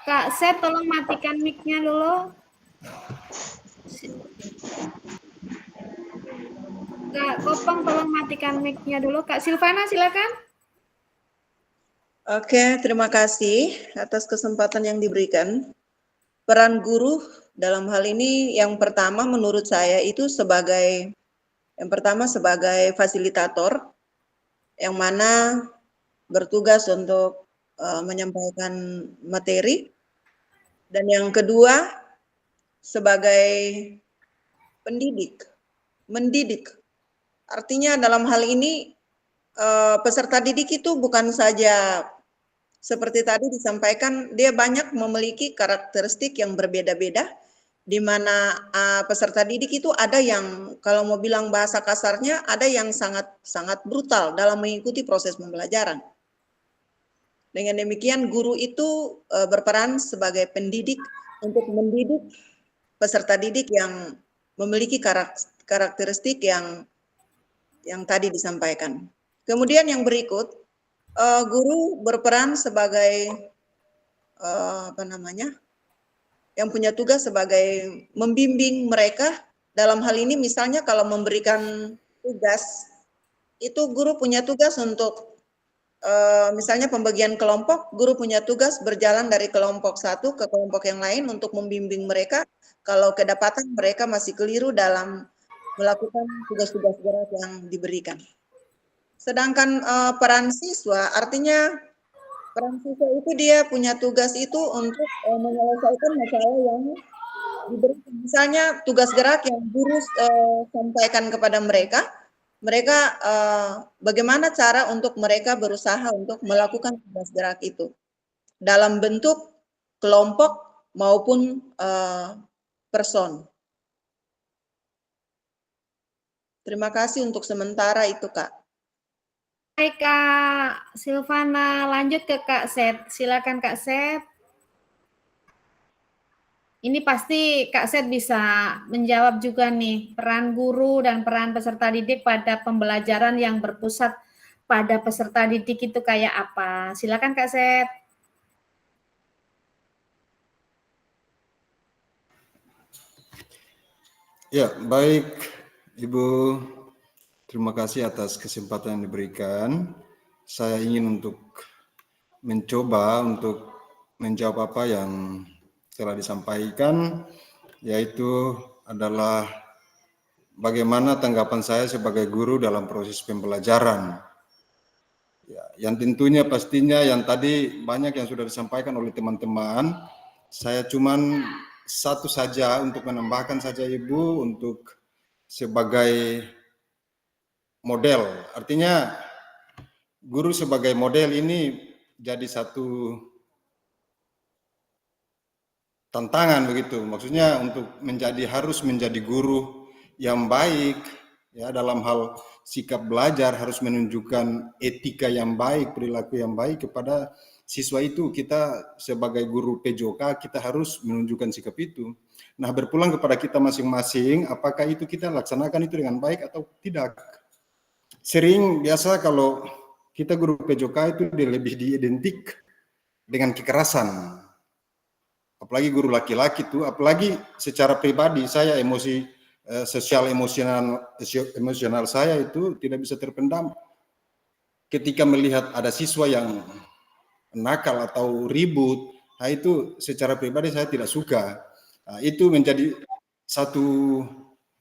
Kak Seth tolong matikan mic-nya dulu. Kak Kopong tolong matikan mic-nya dulu. Kak Silvana silakan. Oke, terima kasih atas kesempatan yang diberikan. Peran guru dalam hal ini yang pertama menurut saya itu sebagai fasilitator yang mana bertugas untuk menyampaikan materi, dan yang kedua sebagai pendidik, mendidik. Artinya dalam hal ini peserta didik itu bukan saja seperti tadi disampaikan, dia banyak memiliki karakteristik yang berbeda-beda, di mana peserta didik itu ada yang, kalau mau bilang bahasa kasarnya, ada yang sangat brutal dalam mengikuti proses pembelajaran. Dengan demikian, guru itu berperan sebagai pendidik untuk mendidik peserta didik yang memiliki karakteristik yang tadi disampaikan. Kemudian yang berikut, guru berperan sebagai yang punya tugas sebagai membimbing mereka. Dalam hal ini misalnya kalau memberikan tugas, itu guru punya tugas untuk misalnya pembagian kelompok, guru punya tugas berjalan dari kelompok satu ke kelompok yang lain untuk membimbing mereka kalau kedapatan mereka masih keliru dalam melakukan tugas-tugas berat yang diberikan. Sedangkan peran siswa, artinya peran siswa itu dia punya tugas itu untuk menyelesaikan masalah yang diberikan. Misalnya tugas gerak yang guru sampaikan kepada mereka, bagaimana cara untuk mereka berusaha untuk melakukan tugas gerak itu dalam bentuk kelompok maupun person. Terima kasih untuk sementara itu, Kak. Baik Kak Silvana, lanjut ke Kak Seth. Silakan Kak Seth. Ini pasti Kak Seth bisa menjawab juga nih, peran guru dan peran peserta didik pada pembelajaran yang berpusat pada peserta didik itu kayak apa? Silakan Kak Seth. Ya, baik Ibu. Terima kasih atas kesempatan yang diberikan. Saya ingin mencoba untuk menjawab apa yang telah disampaikan, yaitu adalah bagaimana tanggapan saya sebagai guru dalam proses pembelajaran. Ya, yang tentunya pastinya yang tadi banyak yang sudah disampaikan oleh teman-teman, saya cuman satu saja untuk menambahkan saja Ibu untuk sebagai model. Artinya guru sebagai model ini jadi satu tantangan begitu. Maksudnya untuk harus menjadi guru yang baik ya, dalam hal sikap belajar harus menunjukkan etika yang baik, perilaku yang baik kepada siswa itu. Kita sebagai guru PJOK kita harus menunjukkan sikap itu. Nah, berpulang kepada kita masing-masing, apakah itu kita laksanakan itu dengan baik atau tidak? Sering biasa kalau kita guru PJOK itu lebih diidentik dengan kekerasan. Apalagi guru laki-laki itu, apalagi secara pribadi saya emosi sosial emosional saya itu tidak bisa terpendam ketika melihat ada siswa yang nakal atau ribut. Nah, itu secara pribadi saya tidak suka. Nah, itu menjadi satu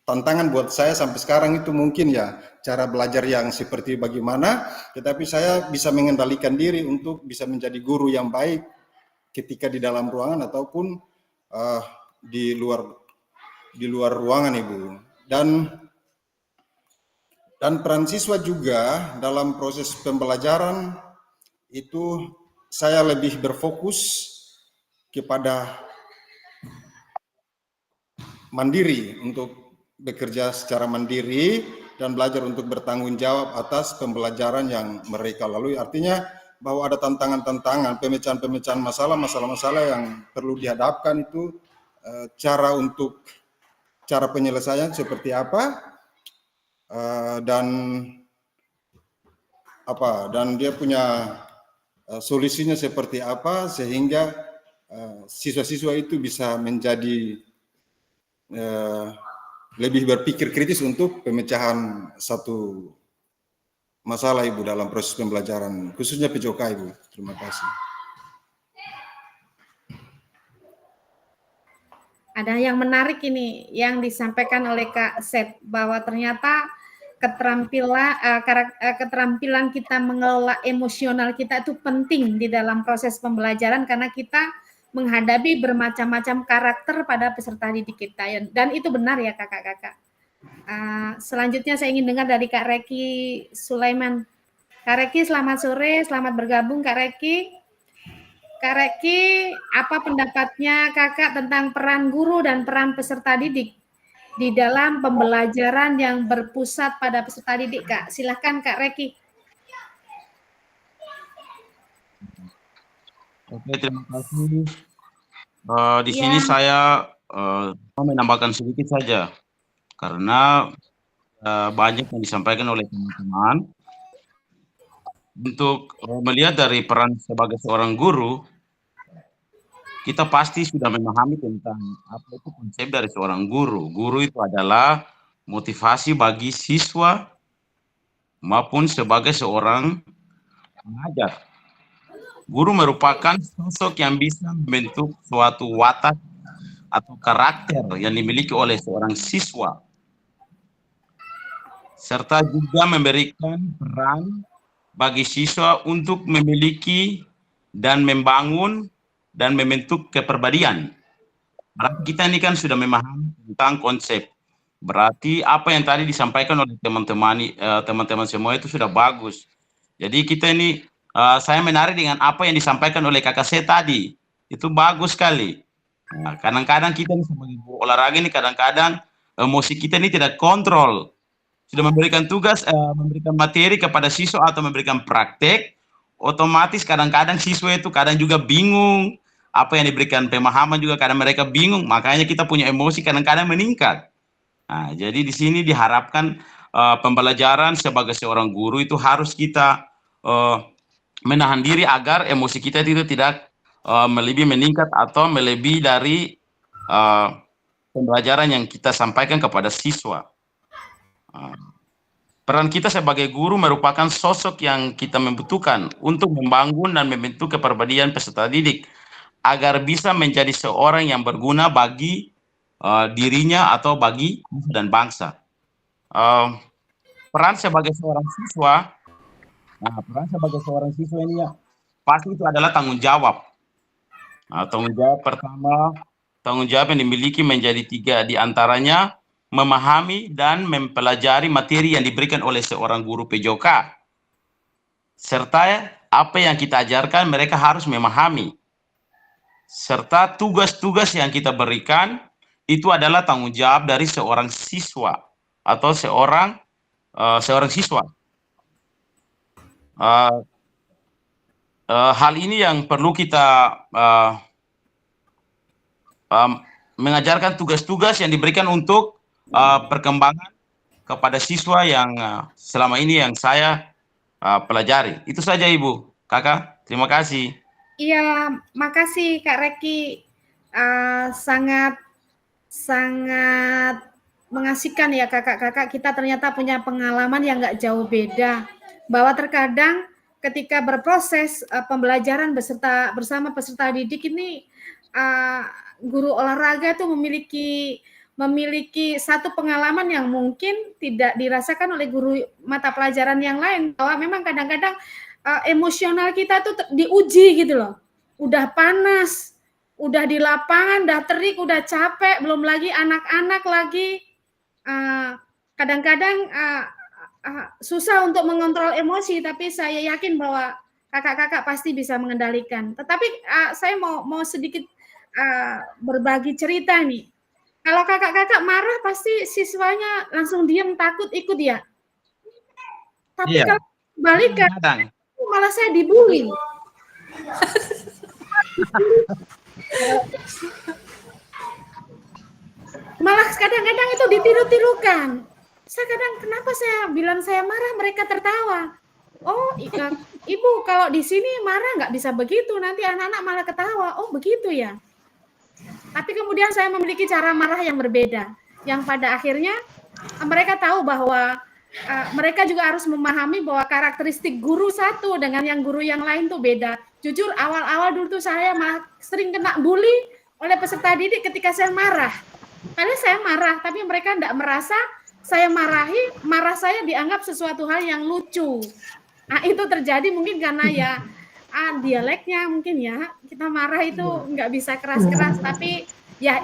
tantangan buat saya sampai sekarang. Itu mungkin ya cara belajar yang seperti bagaimana, tetapi saya bisa mengendalikan diri untuk bisa menjadi guru yang baik ketika di dalam ruangan ataupun di luar ruangan, Ibu. Dan peran siswa juga dalam proses pembelajaran itu saya lebih berfokus kepada mandiri, untuk bekerja secara mandiri dan belajar untuk bertanggung jawab atas pembelajaran yang mereka lalui. Artinya bahwa ada tantangan-tantangan, pemecahan masalah-masalah yang perlu dihadapkan itu, cara penyelesaian seperti apa, dan dia punya solusinya seperti apa, sehingga siswa-siswa itu bisa menjadi lebih berpikir kritis untuk pemecahan satu masalah, Ibu, dalam proses pembelajaran, khususnya PJOK, Ibu. Terima kasih. Ada yang menarik ini yang disampaikan oleh Kak Seth, bahwa ternyata keterampilan kita mengelola emosional kita itu penting di dalam proses pembelajaran, karena kita menghadapi bermacam-macam karakter pada peserta didik kita, dan itu benar ya kakak-kakak. Selanjutnya saya ingin dengar dari Kak Reki Sulaiman. Kak Reki, selamat sore, selamat bergabung Kak Reki. Kak Reki, apa pendapatnya kakak tentang peran guru dan peran peserta didik di dalam pembelajaran yang berpusat pada peserta didik, Kak? Silahkan Kak Reki. Oke, terima kasih. Di sini saya mau menambahkan sedikit saja, karena banyak yang disampaikan oleh teman-teman. Untuk melihat dari peran sebagai seorang guru, kita pasti sudah memahami tentang apa itu konsep dari seorang guru. Guru itu adalah motivasi bagi siswa maupun sebagai seorang pengajar. Guru merupakan sosok yang bisa membentuk suatu watak atau karakter yang dimiliki oleh seorang siswa, serta juga memberikan peran bagi siswa untuk memiliki dan membangun dan membentuk kepribadian. Kita ini kan sudah memahami tentang konsep. Berarti apa yang tadi disampaikan oleh teman-teman semua itu sudah bagus. Jadi kita ini, saya menarik dengan apa yang disampaikan oleh Kakak C tadi. Itu bagus sekali. Nah, kadang-kadang kita ini sebagai guru olahraga ini kadang-kadang emosi kita ini tidak kontrol. Sudah memberikan tugas, memberikan materi kepada siswa atau memberikan praktek, otomatis kadang-kadang siswa itu kadang juga bingung, apa yang diberikan pemahaman juga kadang mereka bingung, makanya kita punya emosi kadang-kadang meningkat. Nah, jadi di sini diharapkan pembelajaran sebagai seorang guru itu harus kita menahan diri agar emosi kita itu tidak melebihi meningkat atau melebihi dari pembelajaran yang kita sampaikan kepada siswa. Peran kita sebagai guru merupakan sosok yang kita membutuhkan untuk membangun dan membentuk kepribadian peserta didik agar bisa menjadi seorang yang berguna bagi dirinya atau bagi dan bangsa. Peran sebagai seorang siswa, peran sebagai seorang siswa ini ya pasti itu adalah tanggung jawab. Tanggung jawab pertama, tanggung jawab yang dimiliki menjadi 3 diantaranya: memahami dan mempelajari materi yang diberikan oleh seorang guru PJOK, serta apa yang kita ajarkan mereka harus memahami, serta tugas-tugas yang kita berikan itu adalah tanggung jawab dari seorang siswa atau seorang siswa. Hal ini yang perlu kita mengajarkan tugas-tugas yang diberikan untuk perkembangan kepada siswa yang selama ini yang saya pelajari. Itu saja Ibu, Kakak. Terima kasih. Iya, makasih Kak Reki. Sangat mengasihkan ya kakak-kakak, kita ternyata punya pengalaman yang nggak jauh beda. Bahwa terkadang ketika berproses pembelajaran bersama peserta didik ini, guru olahraga itu memiliki satu pengalaman yang mungkin tidak dirasakan oleh guru mata pelajaran yang lain, bahwa memang kadang-kadang emosional kita tuh diuji gitu loh. Udah panas, udah di lapangan, udah terik, udah capek, belum lagi anak-anak lagi kadang-kadang susah untuk mengontrol emosi, tapi saya yakin bahwa kakak-kakak pasti bisa mengendalikan. Tetapi saya mau sedikit berbagi cerita nih. Kalau kakak-kakak marah pasti siswanya langsung diam, takut ikut ya. Tapi Iya. kalau balikan, Kadang. malah saya dibully. Malah kadang-kadang itu ditiru-tirukan. Saya kadang, kenapa saya bilang saya marah, mereka tertawa. Oh, Ibu, kalau di sini marah nggak bisa begitu, nanti anak-anak malah ketawa. Oh, begitu ya. Tapi kemudian saya memiliki cara marah yang berbeda, yang pada akhirnya mereka tahu bahwa mereka juga harus memahami bahwa karakteristik guru satu dengan yang guru yang lain tuh beda. Jujur, awal-awal dulu tuh saya malah sering kena bully oleh peserta didik ketika saya marah. Karena saya marah, tapi mereka tidak merasa saya marah saya dianggap sesuatu hal yang lucu. Nah, itu terjadi mungkin karena ya dialeknya mungkin ya, kita marah itu nggak bisa keras-keras, tapi ya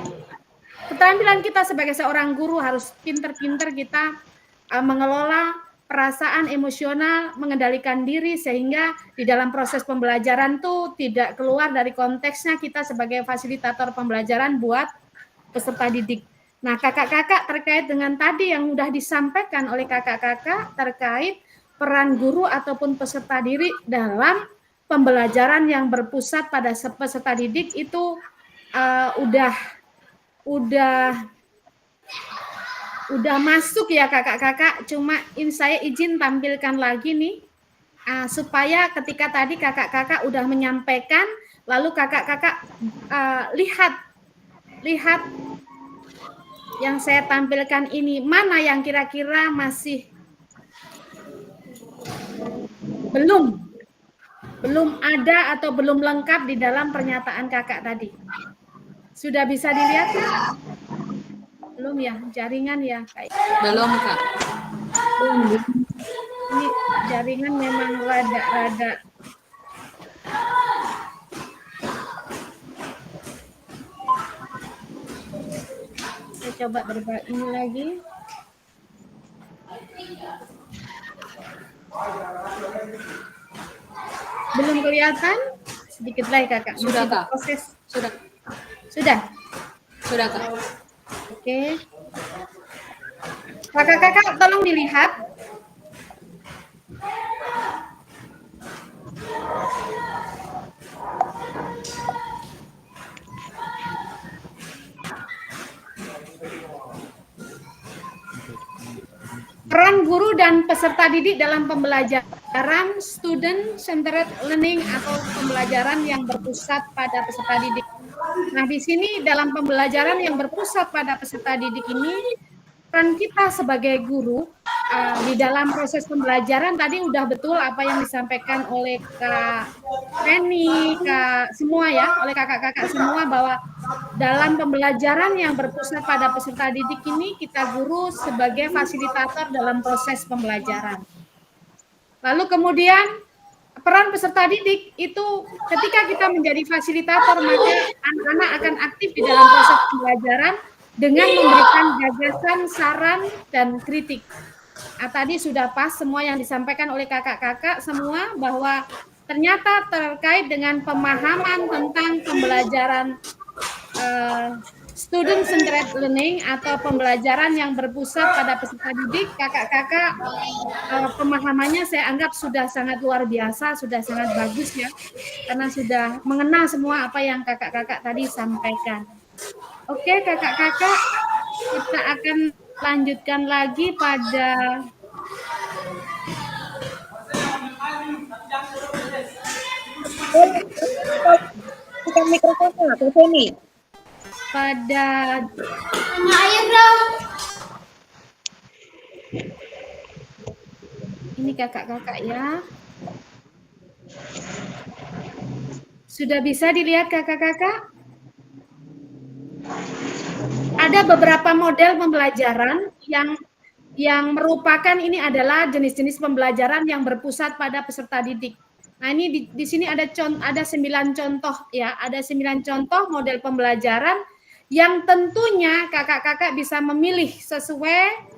keterampilan kita sebagai seorang guru harus pinter-pinter kita mengelola perasaan emosional, mengendalikan diri sehingga di dalam proses pembelajaran tuh tidak keluar dari konteksnya kita sebagai fasilitator pembelajaran buat peserta didik. Nah, kakak-kakak terkait dengan tadi yang sudah disampaikan oleh kakak-kakak terkait peran guru ataupun peserta didik dalam pembelajaran yang berpusat pada peserta didik itu udah masuk ya kakak-kakak. Cuma saya izin tampilkan lagi nih supaya ketika tadi kakak-kakak udah menyampaikan, lalu kakak-kakak lihat yang saya tampilkan ini, mana yang kira-kira masih belum ada atau belum lengkap di dalam pernyataan kakak tadi. Sudah bisa dilihat kan? Belum ya, jaringan ya kayak. Belum, Kak. Ini jaringan memang rada-rada. Saya coba berbagi ini lagi. Belum kelihatan? Sedikit lagi kakak. Sudah, Kak. Proses. Sudah. Sudah? Sudah, Kak. Oke. Kakak-kakak tolong dilihat. Peran guru dan peserta didik dalam pembelajaran student centered learning atau pembelajaran yang berpusat pada peserta didik. Nah, di sini dalam pembelajaran yang berpusat pada peserta didik ini, peran kita sebagai guru di dalam proses pembelajaran tadi udah betul apa yang disampaikan oleh Kak Penny, Kak semua ya, oleh kakak-kakak semua bahwa dalam pembelajaran yang berpusat pada peserta didik ini kita guru sebagai fasilitator dalam proses pembelajaran. Lalu kemudian peran peserta didik itu ketika kita menjadi fasilitator maka anak-anak akan aktif di dalam proses pembelajaran dengan memberikan gagasan, saran, dan kritik. Tadi sudah pas semua yang disampaikan oleh kakak-kakak semua bahwa ternyata terkait dengan pemahaman tentang pembelajaran student centered learning atau pembelajaran yang berpusat pada peserta didik, kakak-kakak pemahamannya saya anggap sudah sangat luar biasa, sudah sangat bagus ya, karena sudah mengenal semua apa yang kakak-kakak tadi sampaikan. Oke, kakak-kakak, kita akan lanjutkan lagi pada mikrofonnya, Bu Feni. pada Ayo dong. ini kakak-kakak ya. Sudah bisa dilihat kakak-kakak? Ada beberapa model pembelajaran yang merupakan ini adalah jenis-jenis pembelajaran yang berpusat pada peserta didik. Nah, ini di sini ada 9 contoh ya, ada 9 contoh model pembelajaran yang tentunya kakak-kakak bisa memilih sesuai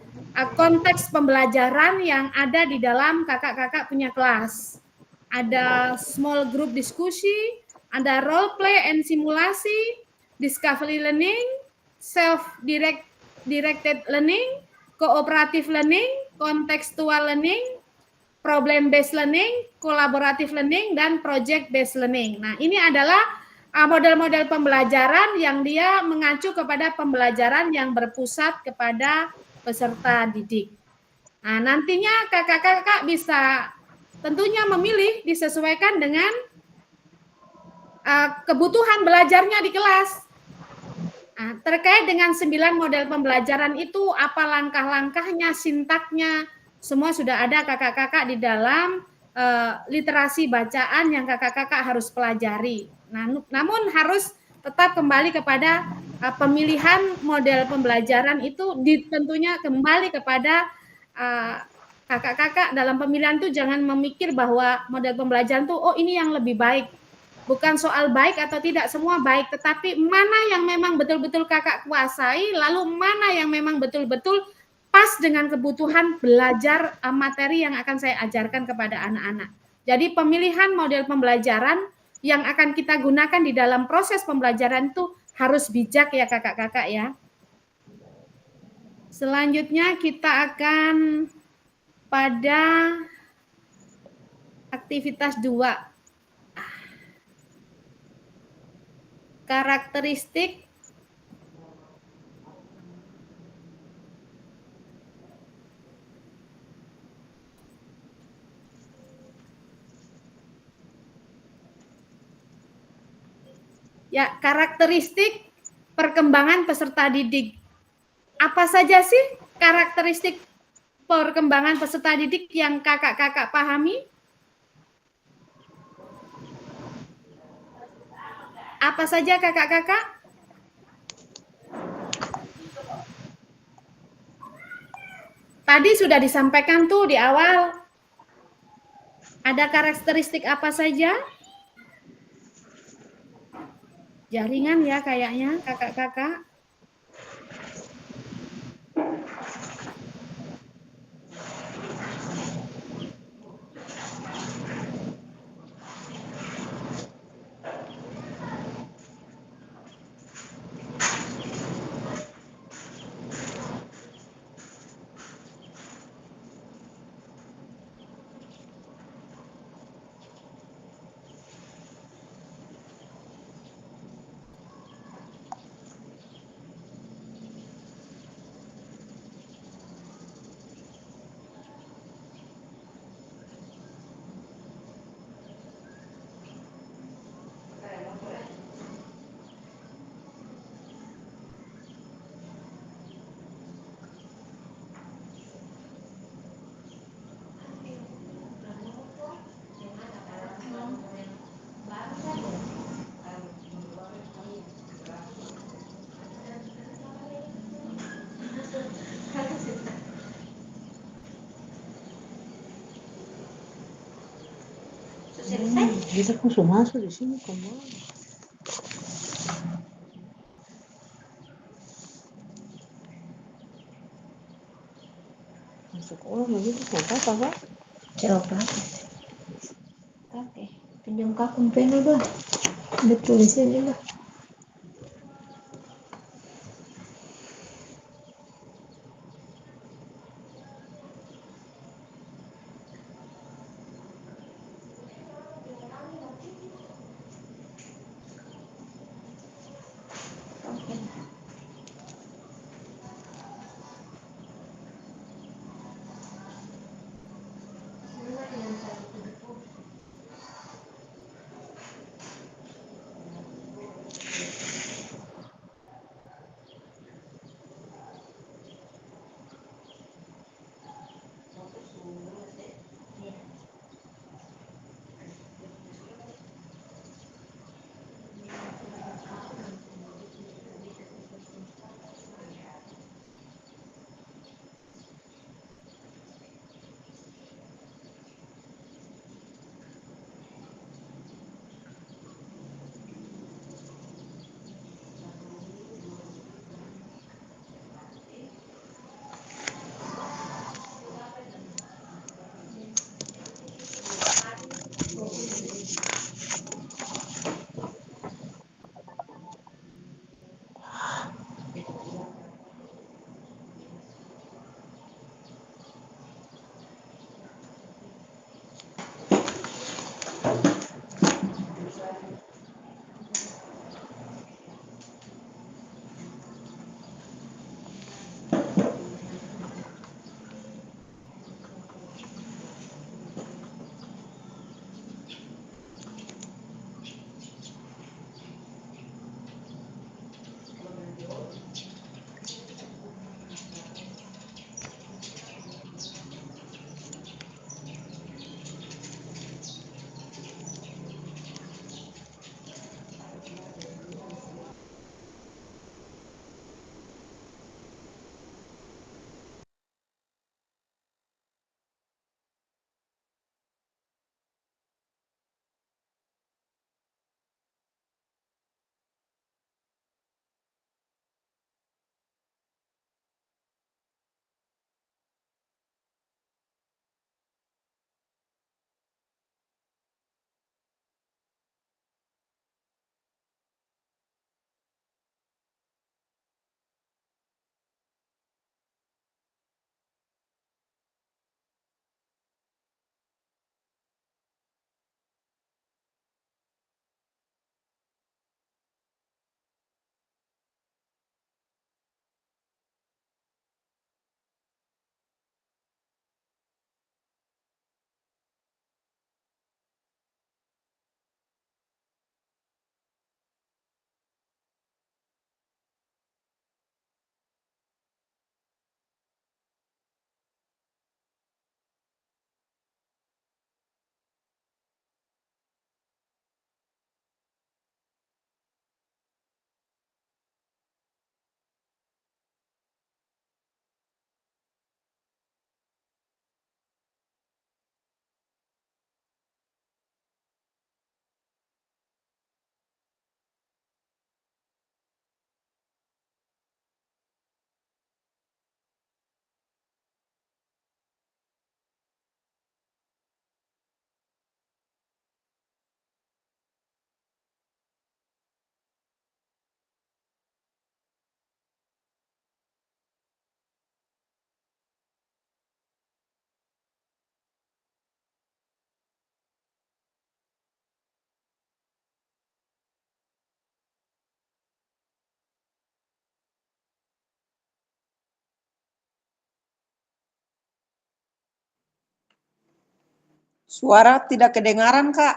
konteks pembelajaran yang ada di dalam kakak-kakak punya kelas. Ada small group diskusi, ada role play and simulasi, discovery learning, self-directed learning, cooperative learning, contextual learning, problem-based learning, collaborative learning, dan project-based learning. Nah, ini adalah model-model pembelajaran yang dia mengacu kepada pembelajaran yang berpusat kepada peserta didik. Nah, nantinya kakak-kakak bisa tentunya memilih disesuaikan dengan kebutuhan belajarnya di kelas. Nah, terkait dengan 9 model pembelajaran itu, apa langkah-langkahnya, sintaknya, semua sudah ada kakak-kakak di dalam literasi bacaan yang kakak-kakak harus pelajari. Nah, namun harus tetap kembali kepada pemilihan model pembelajaran itu tentunya kembali kepada kakak-kakak dalam pemilihan itu jangan memikir bahwa model pembelajaran itu, oh ini yang lebih baik. Bukan soal baik atau tidak, semua baik, tetapi mana yang memang betul-betul kakak kuasai, lalu mana yang memang betul-betul pas dengan kebutuhan belajar materi yang akan saya ajarkan kepada anak-anak. Jadi pemilihan model pembelajaran yang akan kita gunakan di dalam proses pembelajaran itu harus bijak ya kakak-kakak ya. Selanjutnya kita akan pada aktivitas 2. Karakteristik ya, karakteristik perkembangan peserta didik. Apa saja sih karakteristik perkembangan peserta didik yang kakak-kakak pahami? Apa saja kakak-kakak? Tadi sudah disampaikan tuh di awal. Ada karakteristik apa saja? Jaringan ya kayaknya kakak-kakak. Kita khusus masuk di sini kemana? Masuk orang begitu apa Pak? Coba. Oke, pinjam kakun pena bah. Betul di sini bah. Suara tidak kedengaran, Kak.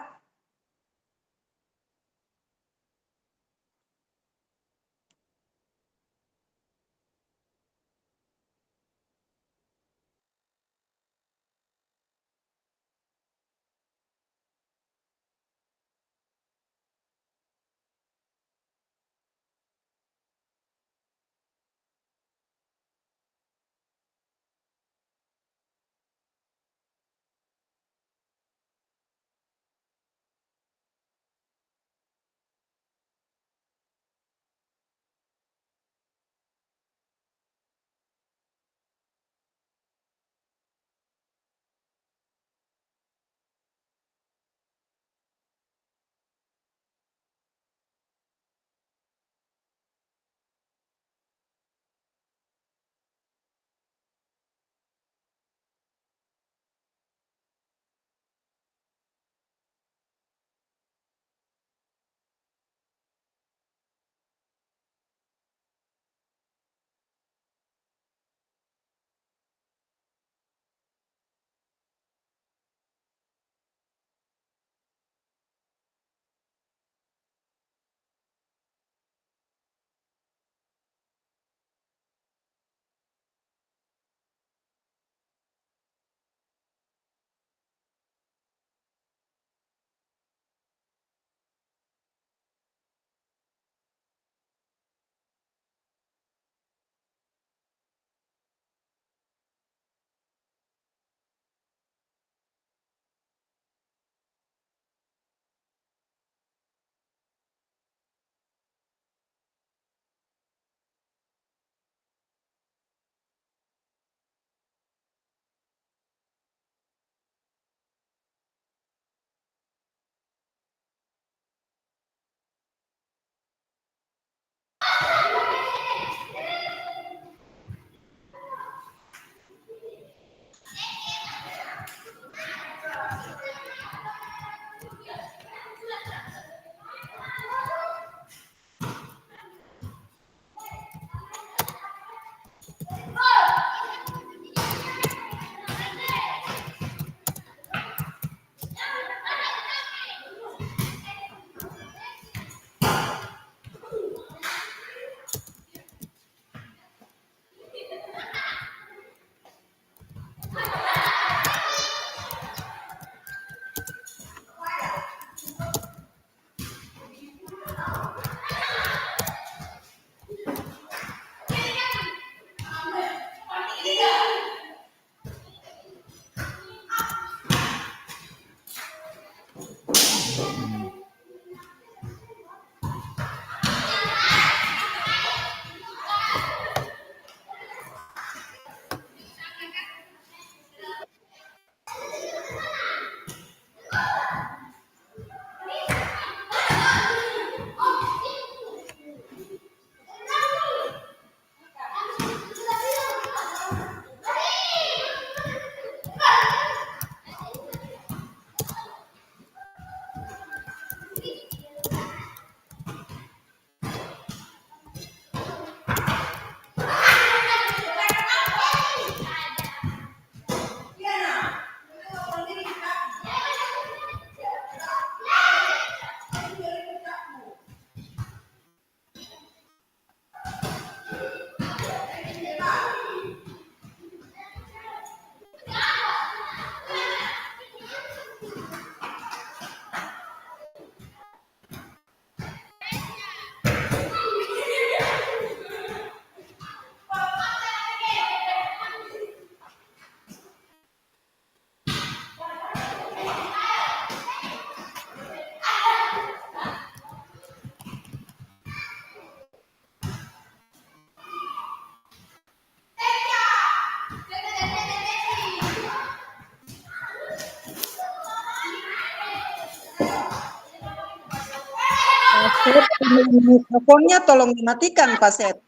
Mikrofonnya tolong dimatikan, Pak Seth.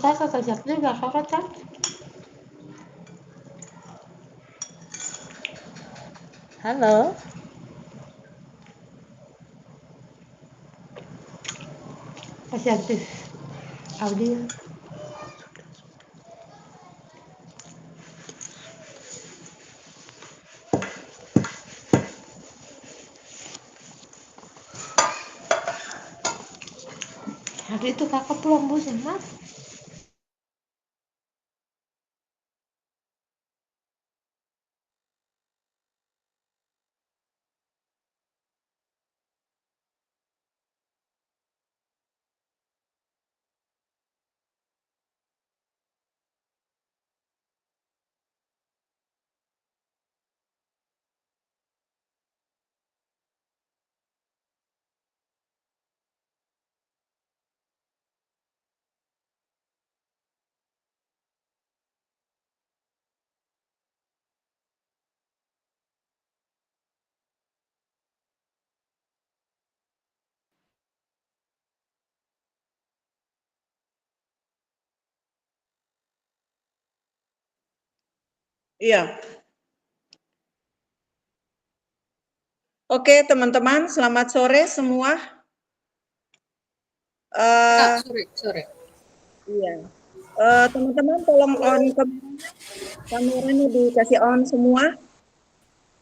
Kakak jawabnya gak kakak kan? Halo? Masih aktif audio. Hari itu kakak pulang bosan, Mas? Iya. Oke, teman-teman, selamat sore semua. Kak, sore. Iya. Teman-teman, tolong on kameranya dikasih on semua.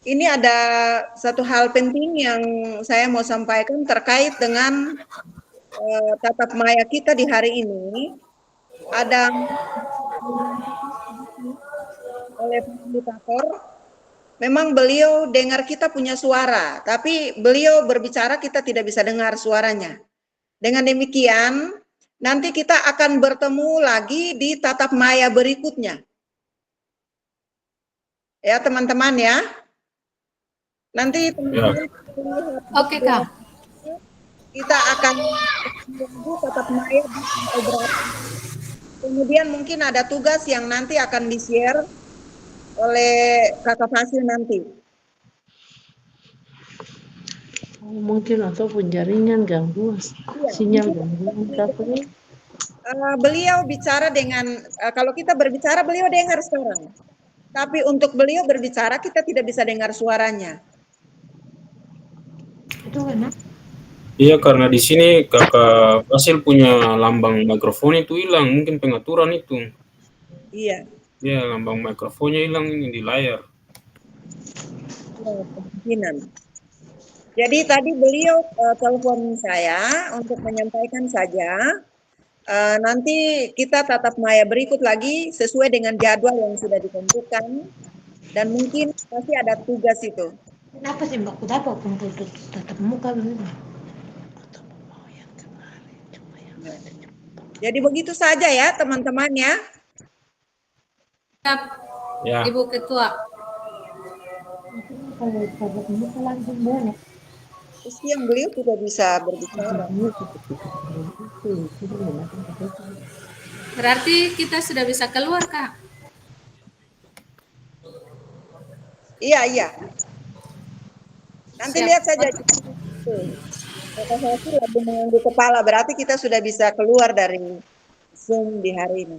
Ini ada satu hal penting yang saya mau sampaikan terkait dengan tatap maya kita di hari ini. Ada oleh fasilitator, memang beliau dengar kita punya suara, tapi beliau berbicara kita tidak bisa dengar suaranya. Dengan demikian, nanti kita akan bertemu lagi di tatap maya berikutnya. Ya, teman-teman ya. Nanti teman-teman Oke, Kak. kita akan tatap maya berapa. Kemudian mungkin ada tugas yang nanti akan di-share oleh Kakak Fasil nanti. Mungkin ataupun jaringan gangguan, sinyal gangguan. Tapi beliau bicara dengan, kalau kita berbicara beliau dengar sekarang. Tapi untuk beliau berbicara kita tidak bisa dengar suaranya. Itu enak. Iya, karena di sini Kakak Fasil punya lambang mikrofon itu hilang, mungkin pengaturan itu. Iya. Iya, lambang mikrofonnya hilang ini di layar. Kemungkinan. Jadi tadi beliau telepon saya untuk menyampaikan saja, nanti kita tatap maya berikut lagi sesuai dengan jadwal yang sudah ditentukan, dan mungkin pasti ada tugas itu. Kenapa sih Mbak Kudapat untuk tatap muka begitu? Jadi begitu saja ya teman-teman ya. Ya. Ibu Ketua. Kalau tatap muka langsung boleh. Terus yang beliau tidak bisa berbicara. Berarti kita sudah bisa keluar, Kak? Iya. Nanti Siap. lihat saja. Kakak Fasil lagi mengangguk kepala, berarti kita sudah bisa keluar dari Zoom di hari ini.